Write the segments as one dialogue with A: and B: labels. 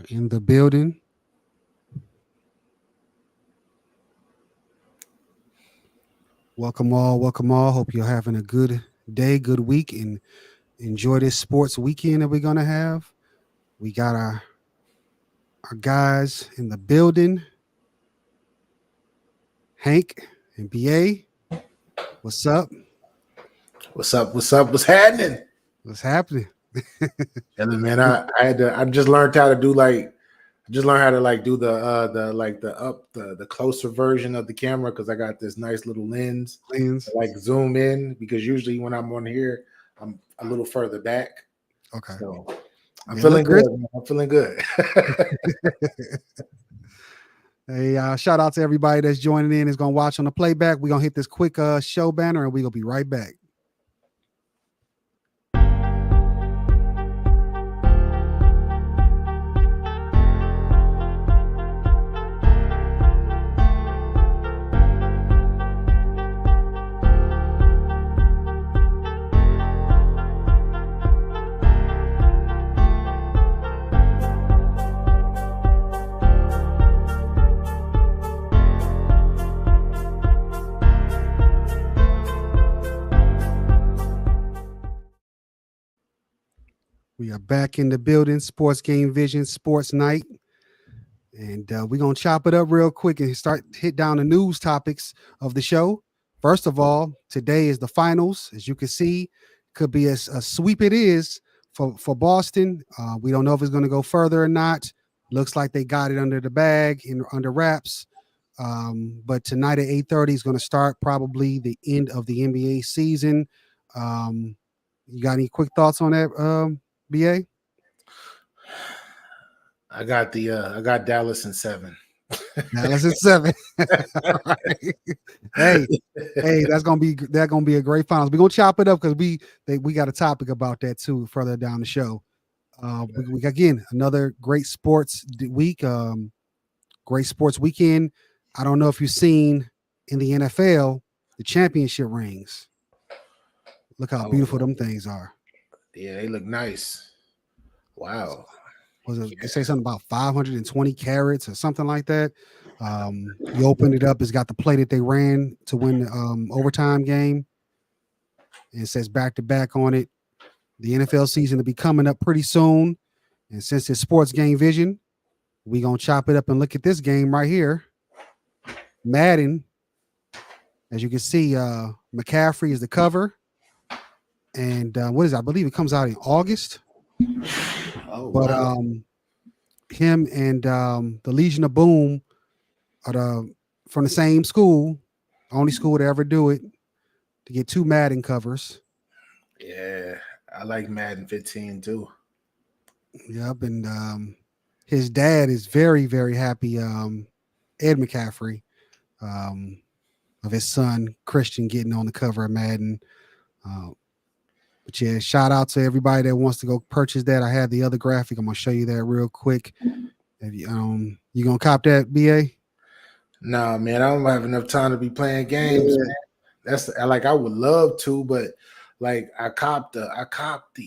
A: in the building. Welcome all. Welcome all. Hope you're having a good day, good week, and enjoy this sports weekend that we're gonna have. We got our guys in the building. Hank and BA. What's up?
B: What's up? What's up? What's happening?
A: What's happening?
B: Yeah, man, I just learned how to do do the closer version of the camera because I got this nice little lens to, like zoom in, because usually when I'm on here I'm a little further back.
A: Okay.
B: So I'm feeling good. I'm feeling good.
A: Hey, shout out to everybody that's joining in, is gonna watch on the playback. We're gonna hit this quick show banner and we're gonna be right back. We are back in the building, Sports Game Vision, Sports Night. And we're going to chop it up real quick and hit down the news topics of the show. First of all, today is the finals. As you can see, could be a sweep it is for Boston. We don't know if it's going to go further or not. Looks like they got it under the bag, under wraps. But tonight at 8:30 is going to start probably the end of the NBA season. You got any quick thoughts on that, BA?
B: I got Dallas in 7.
A: Dallas in 7. Right. Hey, that's gonna be a great finals. We're gonna chop it up because we got a topic about that too further down the show. We got, again, another great sports week, great sports weekend. I don't know if you've seen in the NFL the championship rings. Look how beautiful them things are.
B: Yeah, they look nice. Wow.
A: Was it? They say something about 520 carats or something like that. You open it up, it's got the play that they ran to win the overtime game. And it says back to back on it. The NFL season will be coming up pretty soon. And since it's Sports Game Vision, we're going to chop it up and look at this game right here. Madden. As you can see, McCaffrey is the cover. And what is it? I believe it comes out in August.
B: Oh,
A: but
B: wow.
A: Him and the Legion of Boom are from the same school, only school to ever do it, to get 2 Madden covers.
B: Yeah, I like Madden 15 too.
A: Yep, and his dad is very, very happy. Ed McCaffrey, of his son Christian getting on the cover of Madden. But yeah, shout out to everybody that wants to go purchase that. I have the other graphic. I'm gonna show you that real quick. If you gonna cop that, BA?
B: Nah, man, I don't have enough time to be playing games. Man. That's like, I would love to, but like I copped the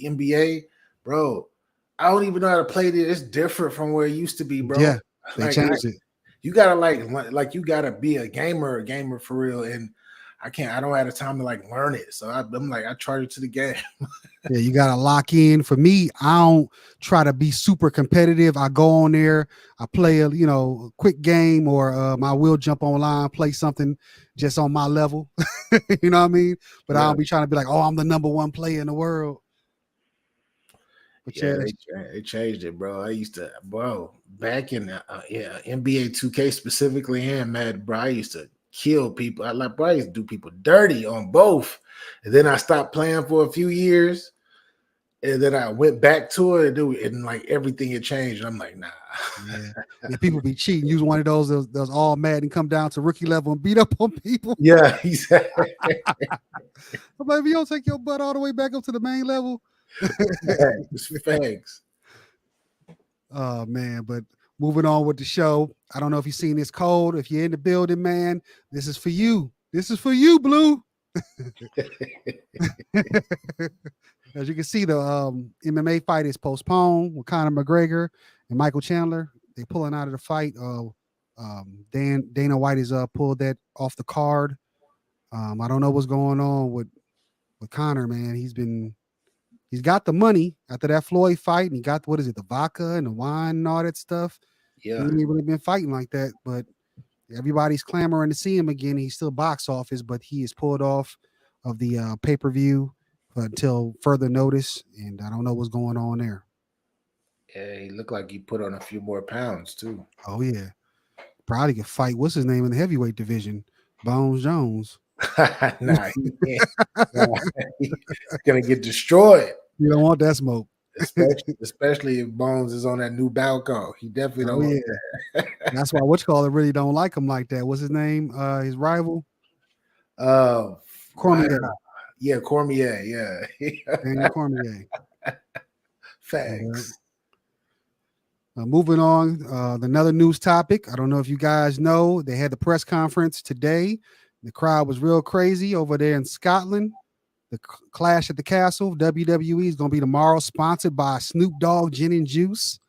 B: NBA, bro. I don't even know how to play it. It's different from where it used to be, bro.
A: Yeah, they changed it.
B: You gotta like you gotta be a gamer for real, and I don't have the time to like learn it. So I'm like, I charge it to the game.
A: Yeah, you gotta lock in. For me, I don't try to be super competitive. I go on there, I play a quick game, or I will jump online, play something just on my level. You know what I mean? But yeah. I don't be trying to be like, oh, I'm the number 1 player in the world. But
B: yeah, they changed it, bro. I used to, back in NBA 2K specifically, and Madden, bro, I used to kill people. I used to do people dirty on both. And then I stopped playing for a few years. And then I went back to it and like everything had changed. And I'm like, nah.
A: Yeah, people be cheating. Use one of those all mad and come down to rookie level and beat up on people.
B: Yeah, exactly.
A: I'm like, if you don't take your butt all the way back up to the main level.
B: Thanks.
A: Oh man, but moving on with the show. I don't know if you've seen this code. If you're in the building, man, this is for you. This is for you, Blue. As you can see, the MMA fight is postponed with Conor McGregor and Michael Chandler. They pulling out of the fight. Dana White is pulled that off the card. I don't know what's going on with Conor, man. He's got the money after that Floyd fight, and he got what is it, the vodka and the wine and all that stuff.
B: Yeah.
A: He ain't really been fighting like that, but everybody's clamoring to see him again. He's still box office, but he is pulled off of the pay-per-view until further notice, and I don't know what's going on there.
B: Yeah, he looked like he put on a few more pounds too.
A: Oh yeah, probably could fight. What's his name in the heavyweight division? Bones Jones.
B: Nah, he can't. Nah, he's gonna get destroyed.
A: You don't want that smoke.
B: Especially if Bones is on that new Balco. He definitely don't want that.
A: That's why whatchamacallit really don't like him like that. What's his name? His rival? Cormier.
B: Yeah, Cormier. Yeah.
A: Daniel Cormier.
B: Facts.
A: Moving on, another news topic. I don't know if you guys know, they had the press conference today. The crowd was real crazy over there in Scotland. The Clash at the Castle, WWE, is going to be tomorrow, sponsored by Snoop Dogg Gin and Juice.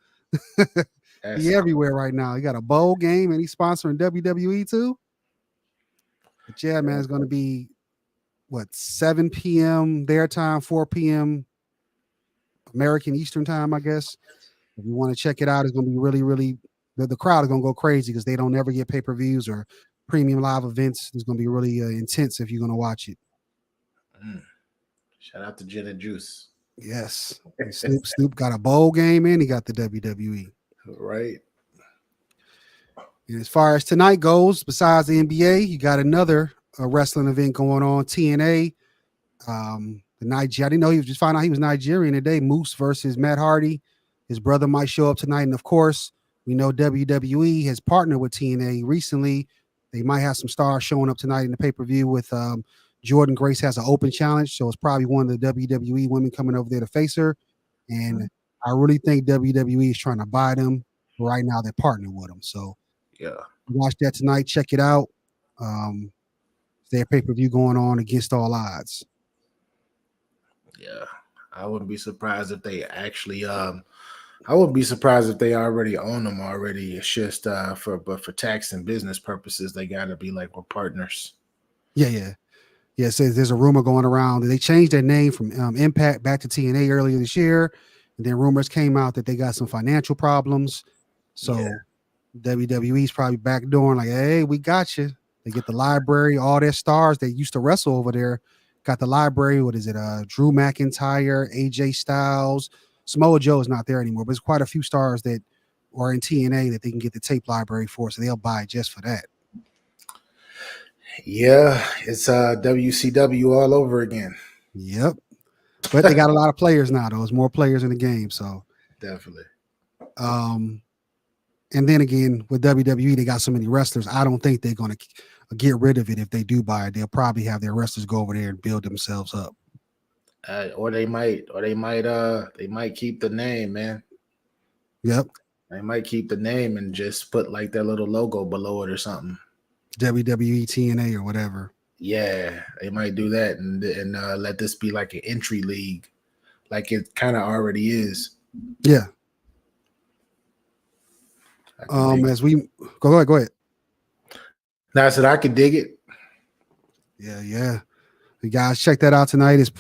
A: He's everywhere right now. He got a bowl game, and he's sponsoring WWE too. But yeah, man, it's going to be, 7 p.m. their time, 4 p.m. American Eastern time, I guess. If you want to check it out, it's going to be really, really, the crowd is going to go crazy because they don't ever get pay-per-views or premium live events. It's going to be really intense if you're going to watch it.
B: Shout out to Gin and Juice.
A: Yes. Snoop got a bowl game and he got the WWE.
B: Right.
A: And as far as tonight goes, besides the NBA, you got another wrestling event going on, TNA. The Niger, I didn't know, he was just found out he was Nigerian today. Moose versus Matt Hardy. His brother might show up tonight. And of course, we know WWE has partnered with TNA recently. They might have some stars showing up tonight in the pay-per-view with Jordan Grace has an open challenge. So it's probably one of the WWE women coming over there to face her. And I really think WWE is trying to buy them. Right now, they're partnering with them. So
B: yeah,
A: watch that tonight. Check it out. Their pay-per-view going on against all odds.
B: Yeah, I wouldn't be surprised if they actually I wouldn't be surprised if they already own them already. It's just for tax and business purposes, they got to be like, we're partners.
A: Yeah. It says there's a rumor going around that they changed their name from Impact back to TNA earlier this year. And then rumors came out that they got some financial problems. So WWE's probably backdooring like, hey, we got you. They get the library, all their stars they used to wrestle over there. Got the library. What is it? Drew McIntyre, AJ Styles. Samoa Joe is not there anymore, but there's quite a few stars that are in TNA that they can get the tape library for, so they'll buy it just for that.
B: Yeah, it's WCW all over again.
A: Yep. But they got a lot of players now, though. There's more players in the game, so
B: definitely.
A: And then again, with WWE, they got so many wrestlers. I don't think they're going to get rid of it. If they do buy it, they'll probably have their wrestlers go over there and build themselves up.
B: Or they might keep the name, man.
A: Yep.
B: They might keep the name and just put like their little logo below it or something.
A: WWE TNA or whatever.
B: Yeah, they might do that and let this be like an entry league, like it kind of already is.
A: Yeah. As we go ahead.
B: Now I said I could dig it.
A: Yeah. You guys check that out tonight. Is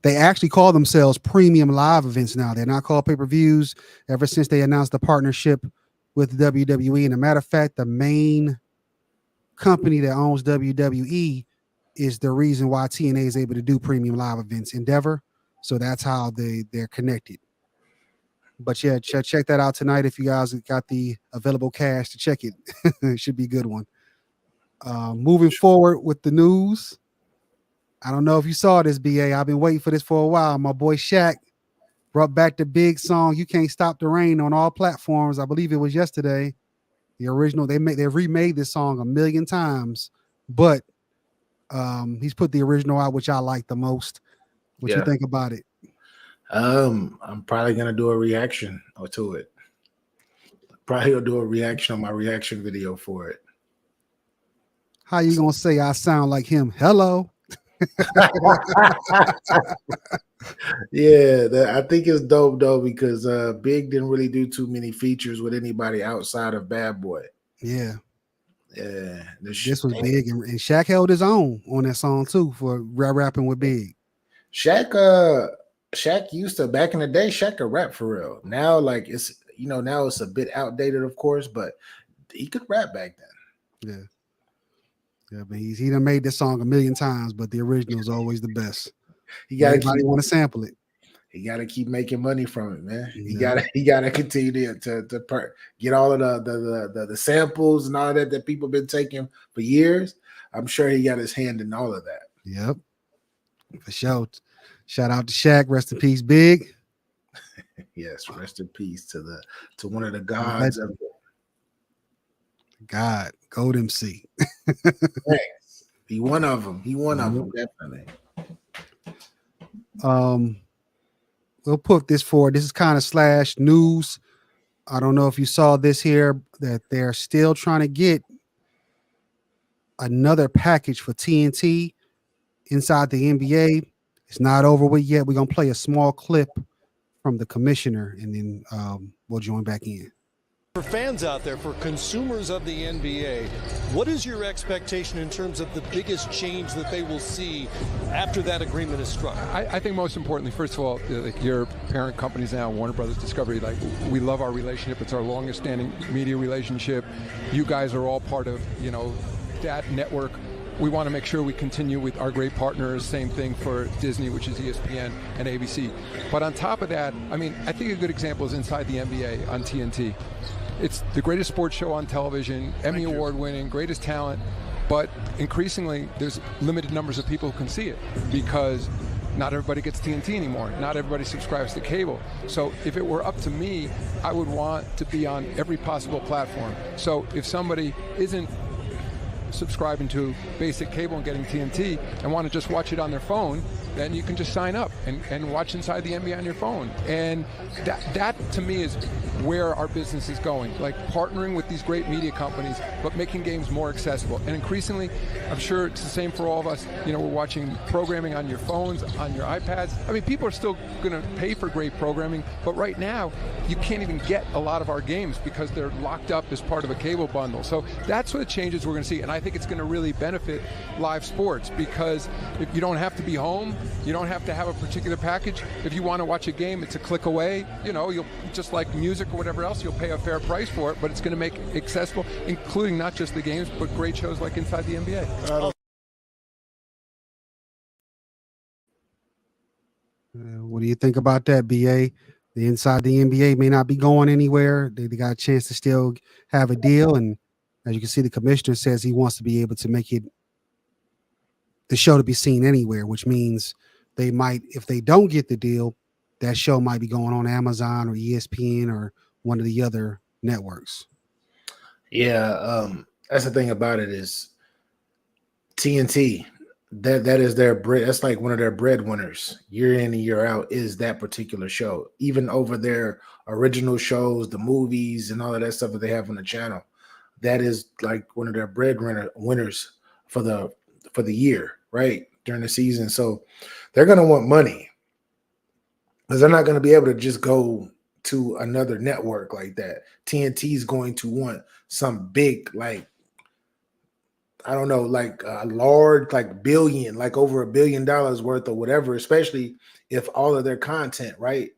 A: they actually call themselves premium live events now. They're not called pay-per-views ever since they announced the partnership with WWE. And a matter of fact, the main company that owns WWE is the reason why TNA is able to do premium live events, Endeavor. So that's how they're connected. But yeah, check that out tonight if you guys got the available cash to check it. It should be a good one. Moving forward with the news. I don't know if you saw this, BA. I've been waiting for this for a while. My boy Shaq brought back the big song, You Can't Stop the Rain, on all platforms. I believe it was yesterday. The original, they remade this song a million times, but he's put the original out, which I like the most. What you think about it?
B: I'm probably gonna do a reaction to it. Probably gonna do a reaction on my reaction video for it.
A: How you gonna say I sound like him? Hello.
B: Yeah, I think it's dope though because Big didn't really do too many features with anybody outside of Bad Boy.
A: Yeah,
B: Yeah,
A: this was big, and Shaq held his own on that song too for rapping with Big.
B: Shaq used to back in the day. Shaq could rap for real. Now, like now it's a bit outdated, of course, but he could rap back then.
A: Yeah, but he done made this song a million times, but the original is always the best.
B: He got to
A: Everybody want to sample it.
B: He got to keep making money from it, man.
A: Yeah.
B: He got to continue get all of the samples and all that people been taking for years. I'm sure he got his hand in all of that.
A: Yep, for sure. Shout out to Shaq. Rest in peace, Big.
B: Yes, rest in peace to one of the gods of
A: God, Gold MC.
B: Yes, he one of them. He one of them, definitely.
A: We'll put this forward. This is kind of / news. I don't know if you saw this here, that they're still trying to get another package for TNT inside the NBA. It's not over with yet. We're going to play a small clip from the commissioner, and then we'll join back in.
C: For fans out there, for consumers of the NBA, what is your expectation in terms of the biggest change that they will see after that agreement is struck?
D: I think most importantly, first of all, like your parent companies now, Warner Brothers Discovery, like we love our relationship. It's our longest standing media relationship. You guys are all part of, that network. We want to make sure we continue with our great partners. Same thing for Disney, which is ESPN and ABC. But on top of that, I think a good example is Inside the NBA on TNT. It's the greatest sports show on television, Emmy Award winning, greatest talent, but increasingly there's limited numbers of people who can see it because not everybody gets TNT anymore. Not everybody subscribes to cable. So if it were up to me, I would want to be on every possible platform. So if somebody isn't subscribing to basic cable and getting TNT and want to just watch it on their phone, then you can just sign up and watch Inside the NBA on your phone. And that to me is where our business is going, like partnering with these great media companies, but making games more accessible. And increasingly, I'm sure it's the same for all of us, we're watching programming on your phones, on your iPads. People are still going to pay for great programming, but right now, you can't even get a lot of our games because they're locked up as part of a cable bundle. So that's what the changes we're going to see. And I think it's going to really benefit live sports because if you don't have to be home, you don't have to have a particular package. If you want to watch a game, it's a click away. You'll just like music or whatever else, you'll pay a fair price for it, but it's going to make it accessible, including not just the games, but great shows like Inside the NBA.
A: What do you think about that, BA? The Inside the NBA may not be going anywhere. They got a chance to still have a deal, and as you can see, the commissioner says he wants to be able to make the show to be seen anywhere, which means they might, if they don't get the deal, that show might be going on Amazon or ESPN or one of the other networks.
B: Yeah, that's the thing about it is TNT. That is their bread. That's like one of their breadwinners year in and year out is that particular show. Even over their original shows, the movies, and all of that stuff that they have on the channel, that is like one of their winners for the year, right, during the season. So they're gonna want money because they're not gonna be able to just go to another network like that. TNT is going to want some big, like, I don't know, like a large, like billion, like over $1 billion worth or whatever, especially if all of their content, right?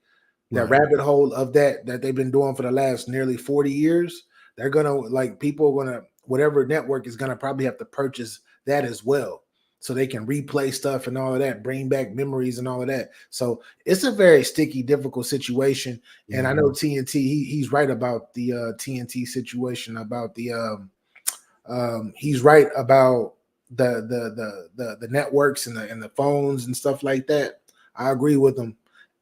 B: That rabbit hole of that they've been doing for the last nearly 40 years, they're going to, like, people are going to, whatever network is going to probably have to purchase that as well. So they can replay stuff and all of that, bring back memories and all of that. So it's a very sticky, difficult situation. Yeah. And I know TNT, he's right about the TNT situation, about the he's right about the networks and the phones and stuff like that. I agree with him.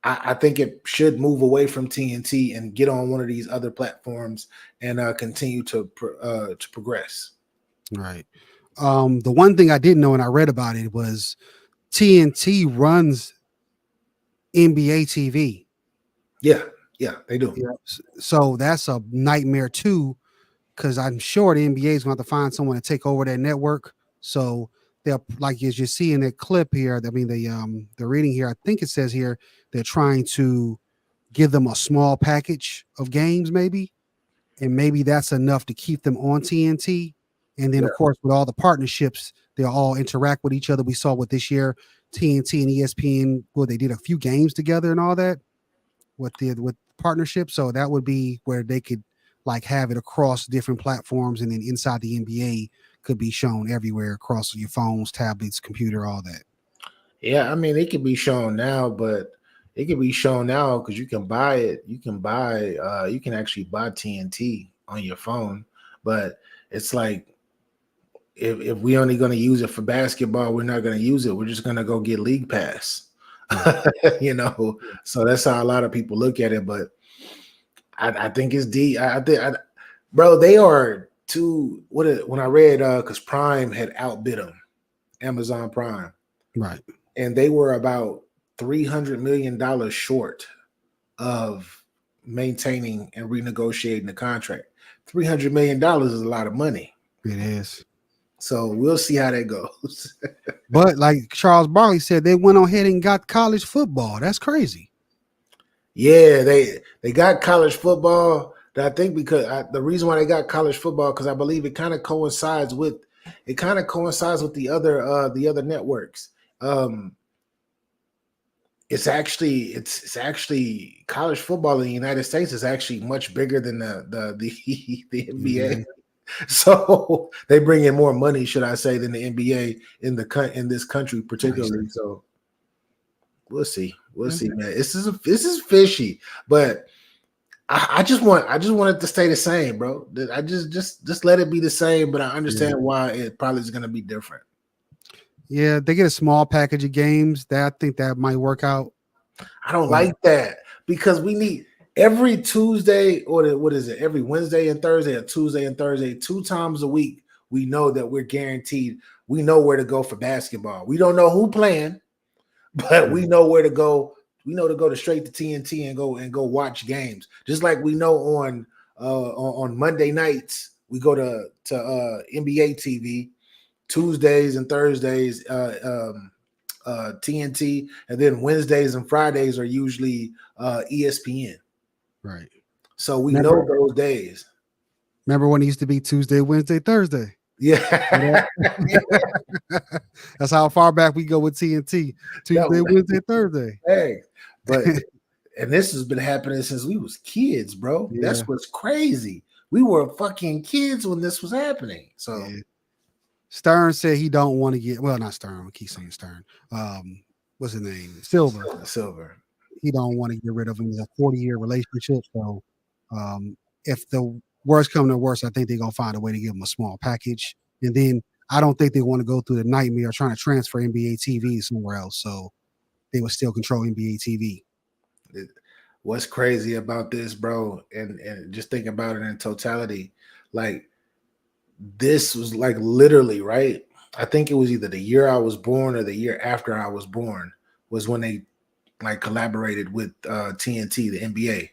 B: I think it should move away from TNT and get on one of these other platforms and continue to progress.
A: Right. The one thing I didn't know and I read about it was TNT runs NBA TV.
B: Yeah, they do.
A: Yeah. So that's a nightmare too, because I'm sure the NBA is going to have to find someone to take over that network. So they'll, like as you see in that clip here, I mean the reading here, I think it says here they're trying to give them a small package of games maybe, and maybe that's enough to keep them on TNT. And then of course with all the partnerships, they'll all interact with each other. We saw what this year TNT and ESPN, well, they did a few games together and all that with partnership. So that would be where they could like have it across different platforms, and then inside the NBA could be shown everywhere across your phones, tablets, computer, all that.
B: Yeah, I mean, it could be shown now, but it could be shown now because you can buy it. You can actually buy TNT on your phone, but it's like if we only going to use it for basketball, we're not going to use it. We're just going to go get League Pass, you know. So that's how a lot of people look at it. But I think it's bro, they are too. When I read because Prime had outbid them, Amazon Prime,
A: right,
B: and they were about $300 million short of maintaining and renegotiating the contract. $300 million is a lot of money.
A: It is.
B: So we'll see how that goes.
A: But like Charles Barkley said, they went on ahead and got college football. That's crazy.
B: Yeah, they got college football. I think because the reason why they got college football because I believe it kind of coincides with the other networks. It's actually college football in the United States is actually much bigger than the NBA. Mm-hmm. So they bring in more money, should I say, than the NBA in this country particularly. So we'll see. We'll see, man. This is fishy, but I just want it to stay the same, bro. I just let it be the same, but I understand why it probably is going to be different.
A: Yeah, they get a small package of games. I think that might work out.
B: I don't like that because we need every Tuesday or what is it? Every Wednesday and Thursday or Tuesday and Thursday, 2 times a week. We know that we're guaranteed. We know where to go for basketball. We don't know who playing, but we know where to go. We know to go straight to TNT and go watch games. Just like we know on Monday nights we go to NBA TV. Tuesdays and Thursdays, TNT, and then Wednesdays and Fridays are usually ESPN.
A: Right.
B: So we know those days.
A: Remember when it used to be Tuesday, Wednesday, Thursday?
B: Yeah.
A: That's how far back we go with TNT. Tuesday, Wednesday, Thursday.
B: Hey, but and this has been happening since we was kids, bro. Yeah. That's what's crazy. We were fucking kids when this was happening. So. Yeah.
A: Stern said he don't want to get not Stern. I keep saying Stern. What's his name? Silver. He don't want to get rid of him. It's a 40-year relationship. So if the worst come to worst, I think they're gonna find a way to give him a small package. And then I don't think they want to go through the nightmare of trying to transfer NBA TV somewhere else. So they would still control NBA TV.
B: What's crazy about this, bro, and just think about it in totality, like. This was like literally right. I think it was either the year I was born or the year after I was born was when they like collaborated with TNT, the NBA.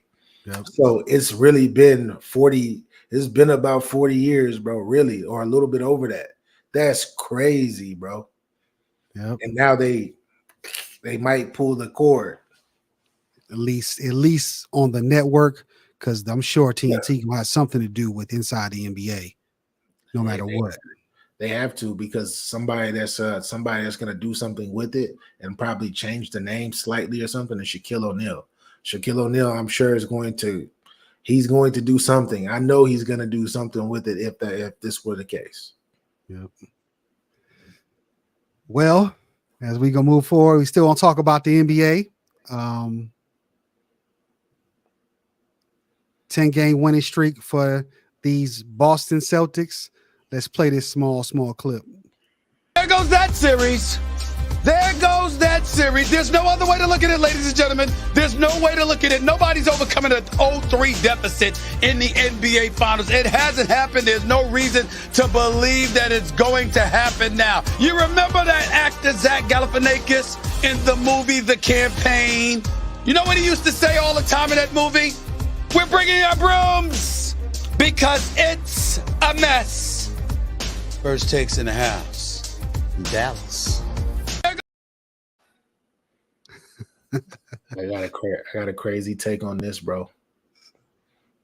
B: Yep. So it's really been 40. It's been about 40 years, bro. Really, or a little bit over that. That's crazy, bro.
A: Yep.
B: And now they might pull the cord.
A: At least on the network, because I'm sure TNT will have something to do with inside the NBA. No matter what,
B: they have to because somebody that's going to do something with it and probably change the name slightly or something. And Shaquille O'Neal, I'm sure he's going to do something. I know he's going to do something with it if this were the case.
A: Yep. Well, as we go move forward, we still want to talk about the NBA. 10-game winning streak for these Boston Celtics. Let's play this small clip.
E: There goes that series. There's no other way to look at it, ladies and gentlemen. There's no way to look at it. Nobody's overcoming an 0-3 deficit in the NBA Finals. It hasn't happened. There's no reason to believe that it's going to happen now. You remember that actor, Zach Galifianakis, in the movie The Campaign? You know what he used to say all the time in that movie? We're bringing our brooms because it's a mess. First takes in the house.
C: Dallas.
B: I got a crazy take on this, bro.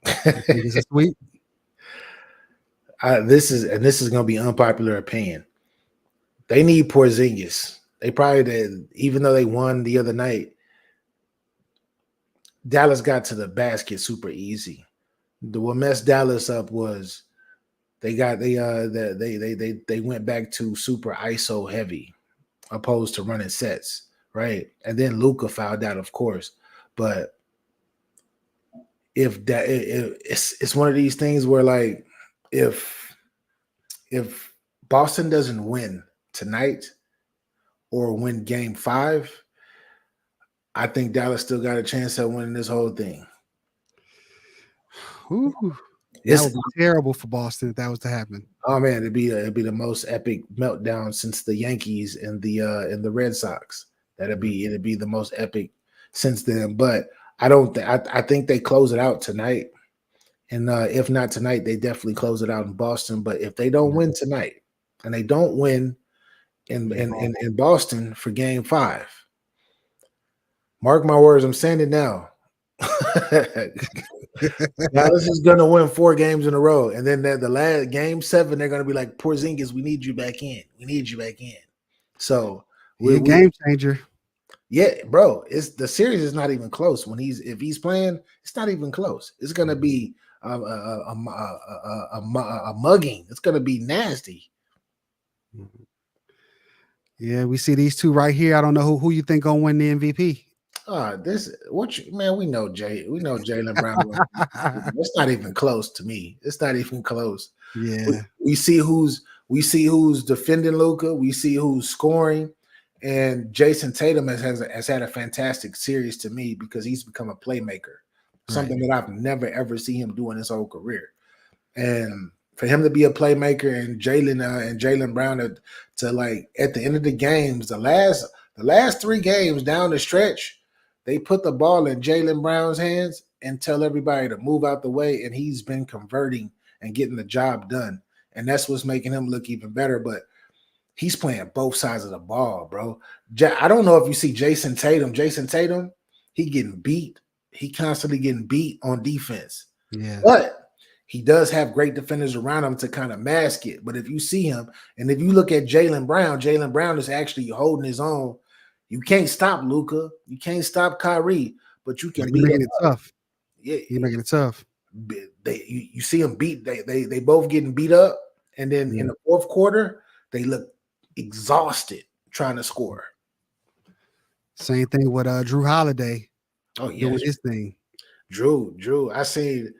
A: Think it's a sweep?
B: This is going to be unpopular opinion. They need Porzingis. They probably did, even though they won the other night. Dallas got to the basket super easy. What messed Dallas up was they went back to super ISO heavy, opposed to running sets, right? And then Luka fouled out, of course. But it's one of these things where, like, if Boston doesn't win tonight or win Game 5, I think Dallas still got a chance at winning this whole thing.
A: Ooh, that would be terrible for Boston if that was to happen.
B: Oh man, it'd be the most epic meltdown since the Yankees and the Red Sox. It'd be the most epic since then. But I think they close it out tonight. And if not tonight, they definitely close it out in Boston. But if they don't win tonight, and they don't win in Boston for Game 5, mark my words, I'm saying it now. Dallas is going to win 4 games in a row, and then the last Game 7, they're going to be like, Porzingis, we need you back in. We need you back in. So
A: we're a game changer.
B: Yeah, bro. The series is not even close. If he's playing, it's not even close. It's going to be a mugging. It's going to be nasty.
A: Yeah, we see these two right here. I don't know who you think gonna win the MVP.
B: We know Jaylen Brown. It's not even close to me. It's not even close.
A: Yeah,
B: we see who's defending Luka. We see who's scoring, and Jason Tatum has had a fantastic series to me because he's become a playmaker, something that I've never ever seen him do in his whole career. And for him to be a playmaker and Jaylen Brown to like at the end of the games, the last 3 games down the stretch, they put the ball in Jaylen Brown's hands and tell everybody to move out the way, and he's been converting and getting the job done. And that's what's making him look even better. But he's playing both sides of the ball, bro. I don't know if you see Jason Tatum. He getting beat. He constantly getting beat on defense.
A: Yeah.
B: But he does have great defenders around him to kind of mask it. But if you see him, and if you look at Jaylen Brown is actually holding his own. You can't stop Luka. You can't stop Kyrie, but you can
A: beat him. It tough.
B: Yeah,
A: you're making it tough.
B: You see them beat. They both getting beat up, and then in the fourth quarter, they look exhausted trying to score.
A: Same thing with Drew Holiday.
B: Oh yeah,
A: doing his thing.
B: Drew. I seen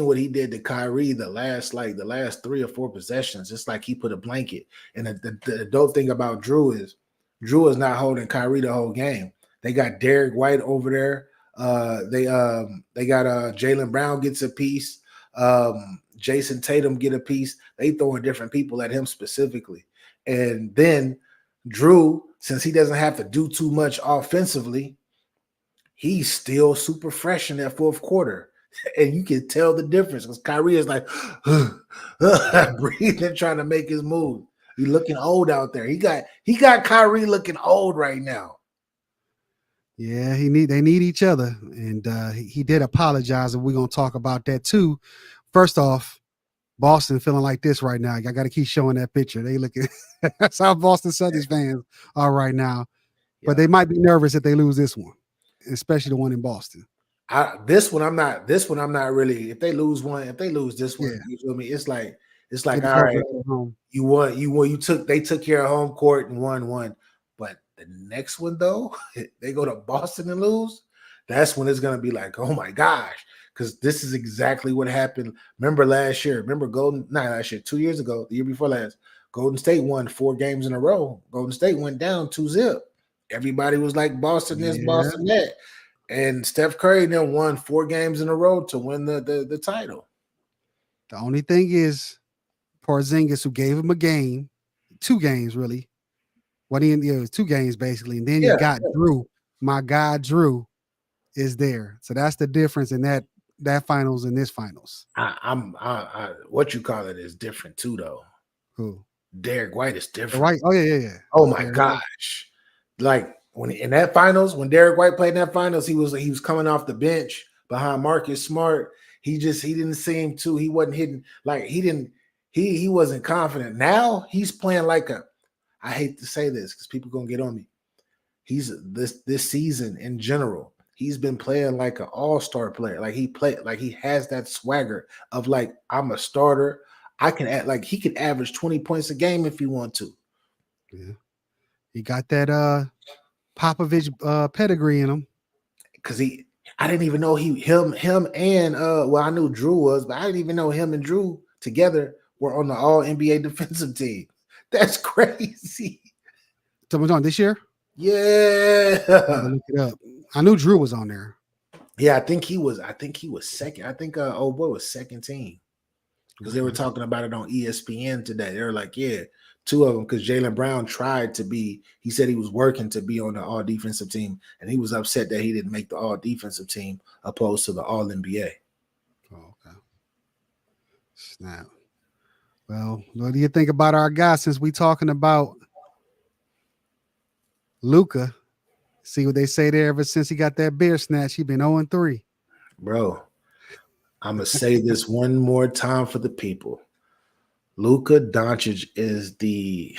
B: what he did to Kyrie the last 3 or 4 possessions. It's like he put a blanket. And the dope thing about Drew is not holding Kyrie the whole game. They got Derek White over there. They got Jaylen Brown gets a piece. Jason Tatum get a piece. They throwing different people at him specifically. And then Drew, since he doesn't have to do too much offensively, he's still super fresh in that fourth quarter. And you can tell the difference because Kyrie is like breathing, trying to make his move. He's looking old out there. He got Kyrie looking old right now.
A: Yeah, they need each other. And he did apologize, and we're gonna talk about that too. First off, Boston feeling like this right now. I got to keep showing that picture. They looking that's how Boston Celtics fans are right now. Yeah. But they might be nervous if they lose this one, especially the one in Boston.
B: This one I'm not really. If they lose this one, you feel me? It's like all right, you won. They took care of home court and won. But the next one though, they go to Boston and lose. That's when it's gonna be like, oh my gosh, because this is exactly what happened. Remember last year? Remember 2 years ago, the year before last, Golden State won 4 games in a row. Golden State went down 2-0. Everybody was like Boston this, Boston that. And Steph Curry then won 4 games in a row to win the title.
A: The only thing is Porzingis, who gave him a game, 2 games really. It was 2 games basically, and then you got Drew. My guy Drew is there, so that's the difference in that finals and this finals.
B: What you call it is different too, though.
A: Who?
B: Derek White is different.
A: Right? Oh yeah.
B: Oh my
A: Derek.
B: gosh! Like when in that finals, when Derek White played in that finals, he was coming off the bench behind Marcus Smart. He didn't seem to. He wasn't hitting like he wasn't confident. Now he's playing like a. I hate to say this because people gonna get on me. He's this season in general. He's been playing like an all-star player. Like he has that swagger of like I'm a starter. I can act like he could average 20 points a game if he want to.
A: Yeah. He got that Popovich pedigree in him.
B: Because I didn't even know him and well, I knew Drew was, but I didn't even know him and Drew together were on the all NBA defensive team. That's crazy.
A: Someone's on this year?
B: Yeah.
A: Look it up. I knew Drew was on there.
B: Yeah, I think he was second. I think old boy was second team. Because they were talking about it on ESPN today. They were like, yeah, two of them, because Jaylen Brown he said he was working to be on the all defensive team, and he was upset that he didn't make the all defensive team opposed to the all NBA.
A: Oh, okay. Snap. Well, what do you think about our guy since we talking about Luka? See what they say there. Ever since he got that beer snatch, he been 0-3.
B: Bro, I'm going to say this one more time for the people. Luka Doncic is the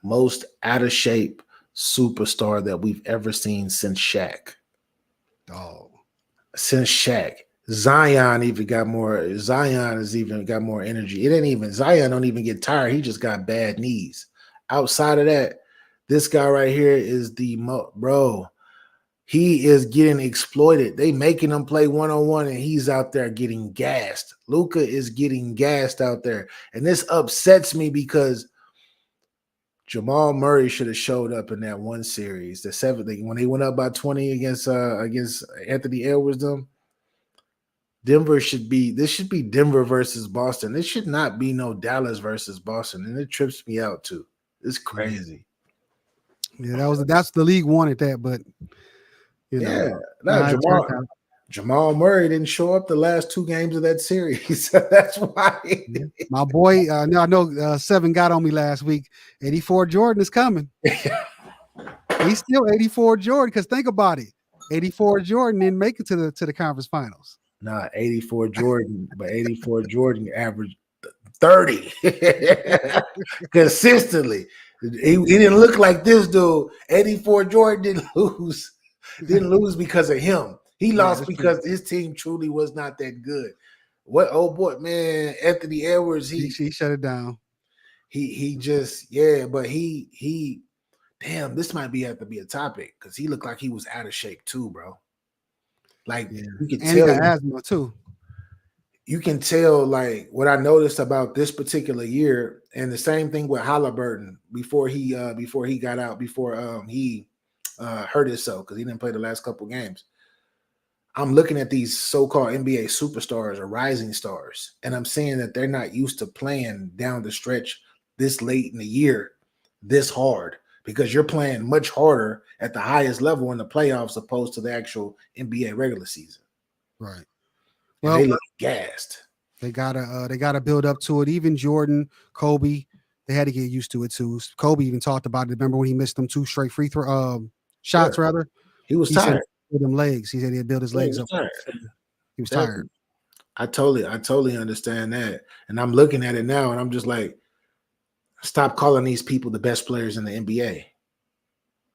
B: most out of shape superstar that we've ever seen since Shaq.
A: Oh.
B: Since Shaq. Zion has even got more energy. Zion don't even get tired. He just got bad knees. Outside of that, this guy right here is bro. He is getting exploited. They making him play one-on-one, and he's out there getting gassed. Luka is getting gassed out there. And this upsets me because Jamal Murray should have showed up in that one series, the seventh, when they went up by 20 against Anthony Edwards. This should be Denver versus Boston. This should not be no Dallas versus Boston. And it trips me out too. It's crazy.
A: Yeah, that's the league wanted that, but
B: Jamal Murray didn't show up the last two games of that series. That's why.
A: My boy, I know Seven got on me last week. 84 Jordan is coming. He's still 84 Jordan, because think about it. 84 Jordan didn't make it to the conference finals.
B: Nah, 84 Jordan, but 84 Jordan averaged 30 consistently. He didn't look like this dude. 84 Jordan didn't lose. Didn't lose because of him. He lost because his team truly was not that good. What old boy, man, Anthony Edwards, he
A: shut it down.
B: He just, but he damn, this might have to be a topic because he looked like he was out of shape too, bro. Like you can tell
A: he got asthma too.
B: You can tell, like, what I noticed about this particular year, and the same thing with Halliburton before he got out, before he hurt himself because he didn't play the last couple games. I'm looking at these so-called NBA superstars or rising stars, and I'm saying that they're not used to playing down the stretch this late in the year, this hard, because you're playing much harder at the highest level in the playoffs opposed to the actual NBA regular season.
A: Right.
B: Well, and they look gassed.
A: They gotta build up to it. Even Jordan, Kobe, they had to get used to it too. Kobe even talked about it. Remember when he missed them 2 straight free throw shots? Rather,
B: he was tired.
A: With them legs, he said he had built his legs up. He was tired.
B: I totally understand that, and I'm looking at it now, and I'm just like, stop calling these people the best players in the NBA.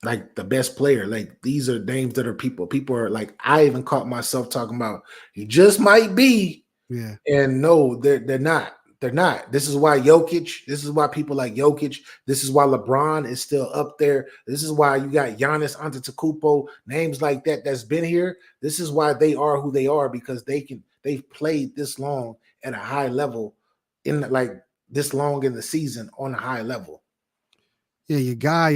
B: Like the best player, like these are names that are people. People are like, I even caught myself talking about he just might be.
A: Yeah. And
B: no, they're not. They're not. This is why Jokic, this is why people like Jokic, this is why LeBron is still up there. This is why you got Giannis Antetokounmpo, names like that's been here. This is why they are who they are, because they've played this long at a high level this long in the season on a high level.
A: Yeah, your guy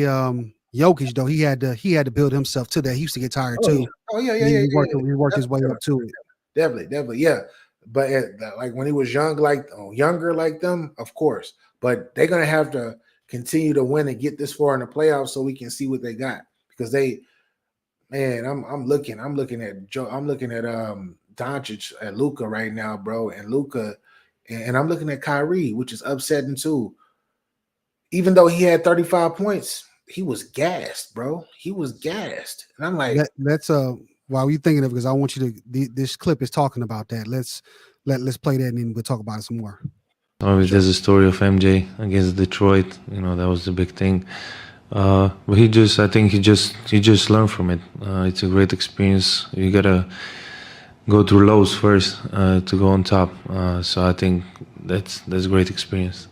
A: Jokic, though, he had to build himself to that. He used to get tired too. He worked his way up to it.
B: Definitely, yeah. But like when he was younger like them, of course. But they're gonna have to continue to win and get this far in the playoffs so we can see what they got. Because I'm looking at Doncic at Luka right now, bro, and Luka, and I'm looking at Kyrie, which is upsetting too. even though he had 35 points, he was gassed, bro. He was gassed. And I'm like,
A: let's while you're thinking of it, because I want you to this clip is talking about that. Let's play that and then we'll talk about it some more.
F: There's a story of MJ against Detroit. That was the big thing. But I think he just learned from it. It's a great experience. You gotta go through lows first to go on top. So I think that's a great experience.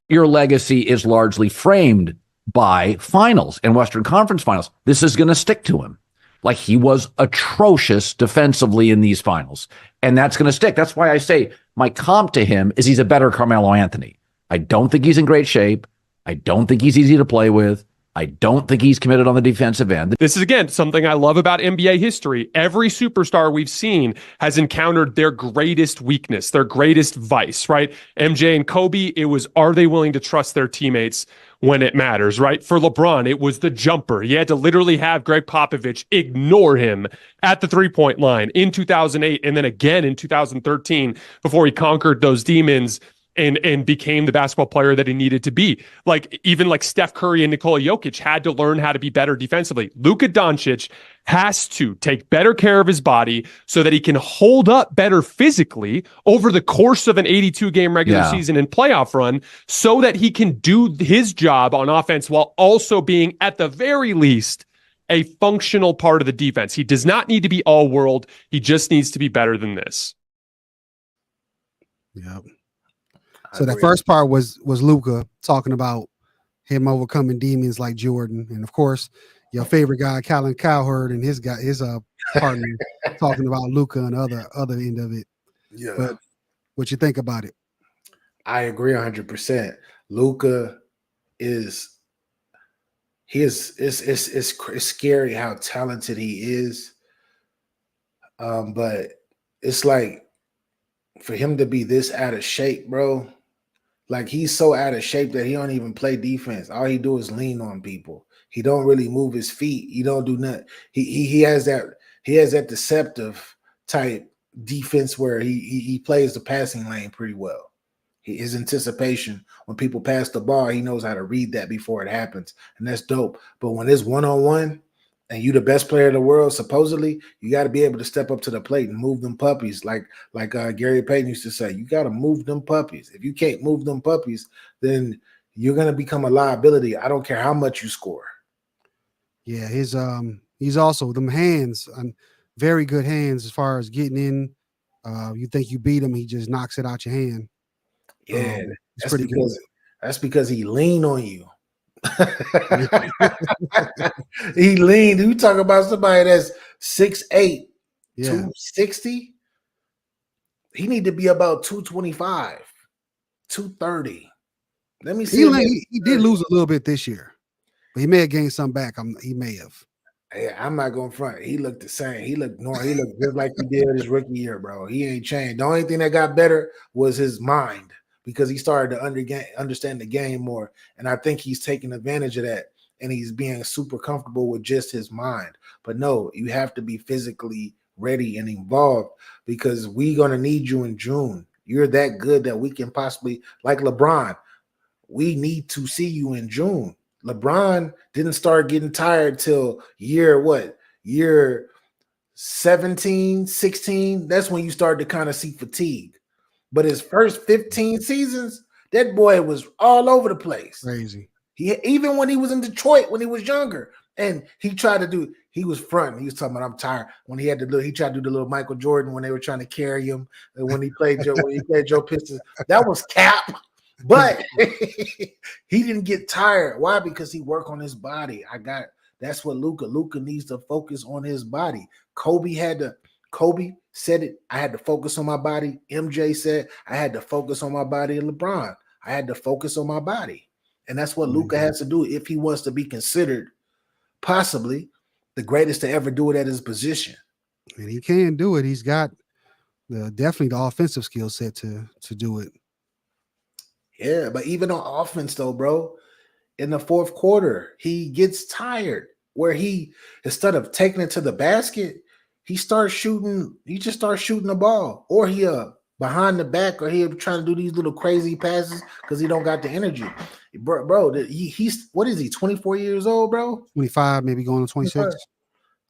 G: Your legacy is largely framed by finals and Western Conference finals. This is going to stick to him. Like, he was atrocious defensively in these finals, and that's going to stick. That's why I say my comp to him is he's a better Carmelo Anthony. I don't think he's in great shape. I don't think he's easy to play with. I don't think he's committed on the defensive end.
H: This is, again, something I love about NBA history. Every superstar we've seen has encountered their greatest weakness, their greatest vice, right? MJ and Kobe, it was, are they willing to trust their teammates when it matters, right? For LeBron, it was the jumper. You had to literally have Greg Popovich ignore him at the three-point line in 2008 and then again in 2013 before he conquered those demons and became the basketball player that he needed to be. Like, even like Steph Curry and Nikola Jokic had to learn how to be better defensively. Luka Doncic has to take better care of his body so that he can hold up better physically over the course of an 82-game regular season and playoff run, so that he can do his job on offense while also being, at the very least, a functional part of the defense. He does not need to be all world. He just needs to be better than this.
A: Yep. So that first part was Luka talking about him overcoming demons like Jordan, and of course your favorite guy, Colin Cowherd, and his partner talking about Luka and the other end of it.
B: yeah.
A: But what you think about it?
B: I agree 100%. Luka is it's scary how talented he is. But it's like, for him to be this out of shape, bro. Like, he's so out of shape that he don't even play defense. All he do is lean on people. He don't really move his feet. He don't do nothing. He has that deceptive type defense where he plays the passing lane pretty well. His anticipation, when people pass the ball, he knows how to read that before it happens, and that's dope. But when it's one-on-one and you the best player in the world, supposedly, you got to be able to step up to the plate and move them puppies. Like Gary Payton used to say, you got to move them puppies. If you can't move them puppies, then you're going to become a liability. I don't care how much you score.
A: Yeah, he's also them hands, very good hands as far as getting in. You think you beat him, he just knocks it out your hand.
B: Yeah,
A: it's pretty good.
B: That's because he leaned on you. He leaned. You talk about somebody that's 6'8", 260. He need to be about 225, 230. Let me see.
A: He did lose a little bit this year, but he may have gained some back. He may have.
B: Hey, I'm not going front. He looked the same. He looked normal. He looked just like he did his rookie year, bro. He ain't changed. The only thing that got better was his mind, because he started to understand the game more. And I think he's taking advantage of that, and he's being super comfortable with just his mind. But no, you have to be physically ready and involved, because we're going to need you in June. You're that good that we can possibly, like LeBron, we need to see you in June. LeBron didn't start getting tired till year 17, 16. That's when you start to kind of see fatigue. But his first 15 seasons, that boy was all over the place.
A: Crazy.
B: Even when he was in Detroit, when he was younger, and he was fronting. He was talking about, I'm tired. When he tried to do the little Michael Jordan when they were trying to carry him, and when he played Joe Pistons, that was cap. But he didn't get tired. Why? Because he worked on his body. That's what Luka needs to focus on his body. Kobe said it. I had to focus on my body. MJ said I had to focus on my body. And LeBron, I had to focus on my body. And that's what Luka has to do if he wants to be considered possibly the greatest to ever do it at his position.
A: And he can do it. He's got definitely the offensive skill set to do it.
B: Yeah, but even on offense, though, bro, in the fourth quarter, he gets tired, where he, instead of taking it to the basket, he just starts shooting the ball, or he behind the back, or he'll trying to do these little crazy passes because he don't got the energy. Bro, he's what is he? 24 years old, bro.
A: 25, maybe going to 26.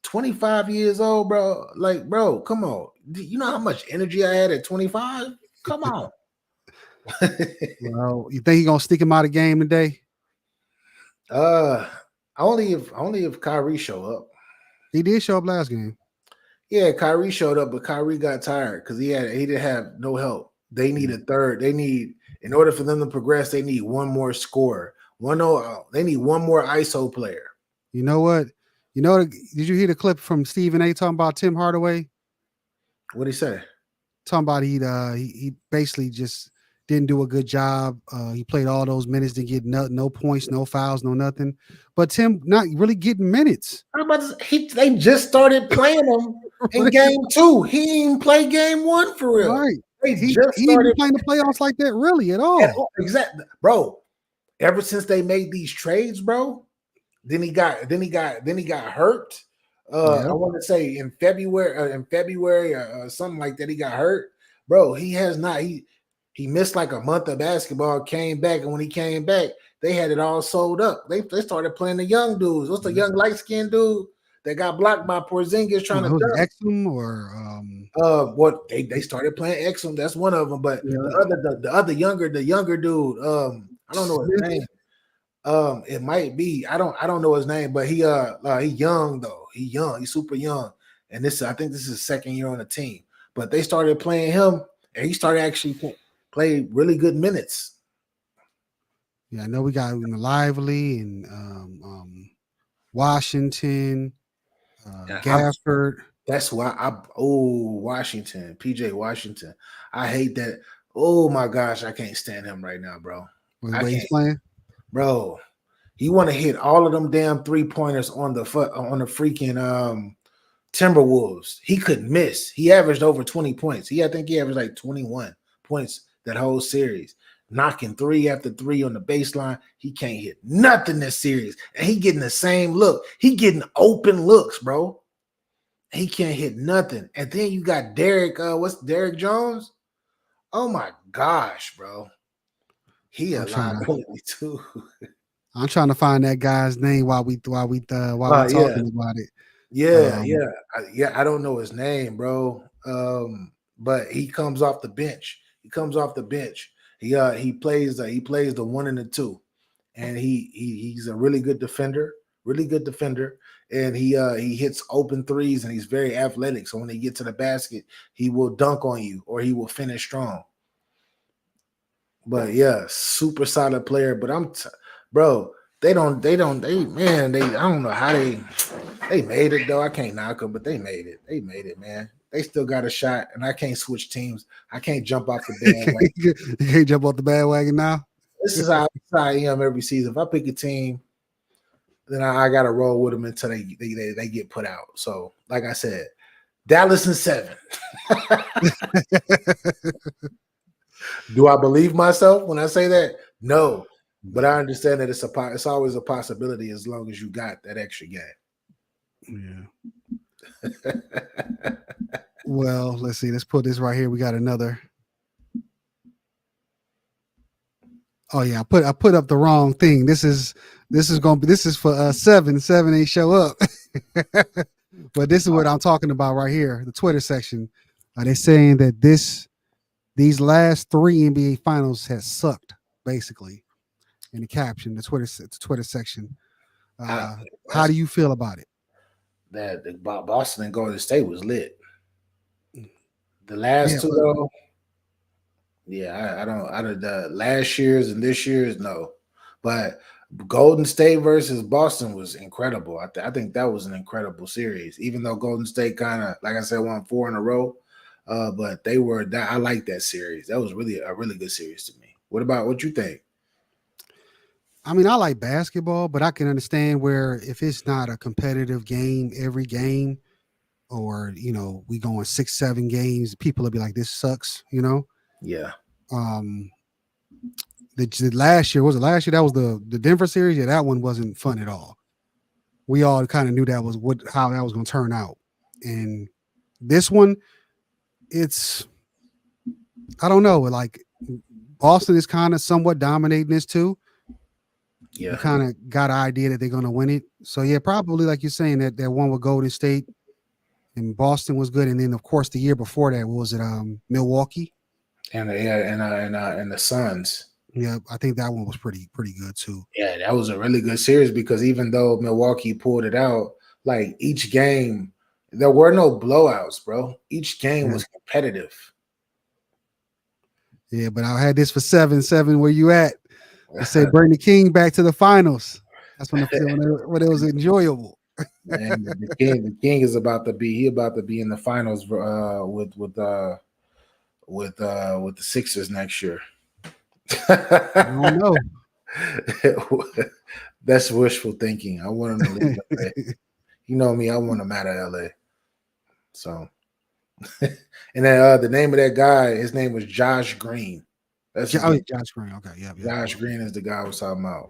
B: 25 years old, bro. Like, bro, come on. You know how much energy I had at 25? Come on.
A: Well, you think he's gonna stick him out of game today?
B: Only if Kyrie show up.
A: He did show up last game.
B: Yeah, Kyrie showed up, but Kyrie got tired because he didn't have no help. They need a third. They need, in order for them to progress, they need one more scorer. They need one more ISO player.
A: You know what? Did you hear the clip from Stephen A. talking about Tim Hardaway?
B: What'd he say?
A: Talking about he basically just didn't do a good job. He played all those minutes, didn't get no points, no fouls, no nothing. But Tim not really getting minutes.
B: They just started playing him in game 2. He didn't play game 1 for real.
A: Right.
B: He
A: didn't play the playoffs like that really at all.
B: Exactly, bro. Ever since they made these trades, bro. Then he got hurt. I want to say in February or something like that. He got hurt, bro. He has not. He missed like a month of basketball. Came back, and when he came back, they had it all sold up. They started playing the young dudes. What's the young light skinned dude that got blocked by Porzingis trying to dunk?
A: Exum or
B: what they started playing Exum. That's one of them. But the other younger dude. I don't know his name. It might be. I don't know his name, but he young though. He's young. He's super young, and I think this is his second year on the team. But they started playing him, and he started actually play really good minutes.
A: Yeah, I know we got Lively and Washington, Gafford.
B: That's why Washington, PJ Washington. I hate that. Oh my gosh, I can't stand him right now, bro.
A: The way he's playing.
B: Bro, he want to hit all of them damn 3-pointers on the freaking Timberwolves. He couldn't miss. He averaged over 20 points. I think he averaged like 21 points that whole series. Knocking 3 after 3 on the baseline. He can't hit nothing this series. And he getting the same look. He getting open looks, bro. He can't hit nothing. And then you got Derek Jones? Oh my gosh, bro. He a liability too.
A: I'm trying to find that guy's name while we talking about it.
B: Yeah. I don't know his name, bro. But he comes off the bench. He plays the 1 and the 2, and he's a really good defender. And he hits open threes, and he's very athletic. So when he gets to the basket, he will dunk on you or he will finish strong. But yeah, super solid player. But bro, I don't know how they made it though. I can't knock them, but they made it, man. They still got a shot, and I can't switch teams. I can't jump off the bandwagon.
A: You can't jump off the bandwagon now.
B: This is how I am every season. If I pick a team, then I got to roll with them until they get put out. So, like I said, Dallas in 7. Do I believe myself when I say that? No, but I understand that it's always a possibility as long as you got that extra game.
A: Yeah. Well, let's see. Let's put this right here. We got another. Oh yeah, I put up the wrong thing. This is for 7. 7 ain't show up. But this is what I'm talking about right here. The Twitter section. They're saying that these last 3 NBA finals has sucked, basically. In the caption, the Twitter section. How do you feel about it?
B: That Boston and Golden State was lit. The last two though, I don't. Out of the last year's and this year's, no. But Golden State versus Boston was incredible. I think that was an incredible series. Even though Golden State kind of, like I said, won 4 in a row, but they were. I like that series. That was really a really good series to me. What you think?
A: I mean, I like basketball, but I can understand where if it's not a competitive game every game, or we going 6, 7 games, people will be like, "This sucks,"
B: Yeah.
A: The last year that was the Denver series. Yeah, that one wasn't fun at all. We all kind of knew that was how that was going to turn out, and this one, it's I don't know. Like Boston is kind of somewhat dominating this too.
B: Yeah.
A: You kind of got an idea that they're going to win it. So yeah, probably like you're saying that one with Golden State and Boston was good, and then of course the year before that was it Milwaukee
B: and the Suns.
A: Yeah, I think that one was pretty good too.
B: Yeah, that was a really good series because even though Milwaukee pulled it out, like each game, there were no blowouts, bro. Each game was competitive.
A: Yeah, but I had this for 7-7. Where you at? I said bring the King back to the finals. That's when when it was enjoyable.
B: Man, the king is about to be in the finals with the Sixers next year.
A: I don't know.
B: That's wishful thinking. I want him to leave LA. You know me, I want him out of LA. So and then the name of that guy, his name was Josh Green. That's
A: Josh Green. Okay, yeah.
B: Josh Green is the guy I was talking about.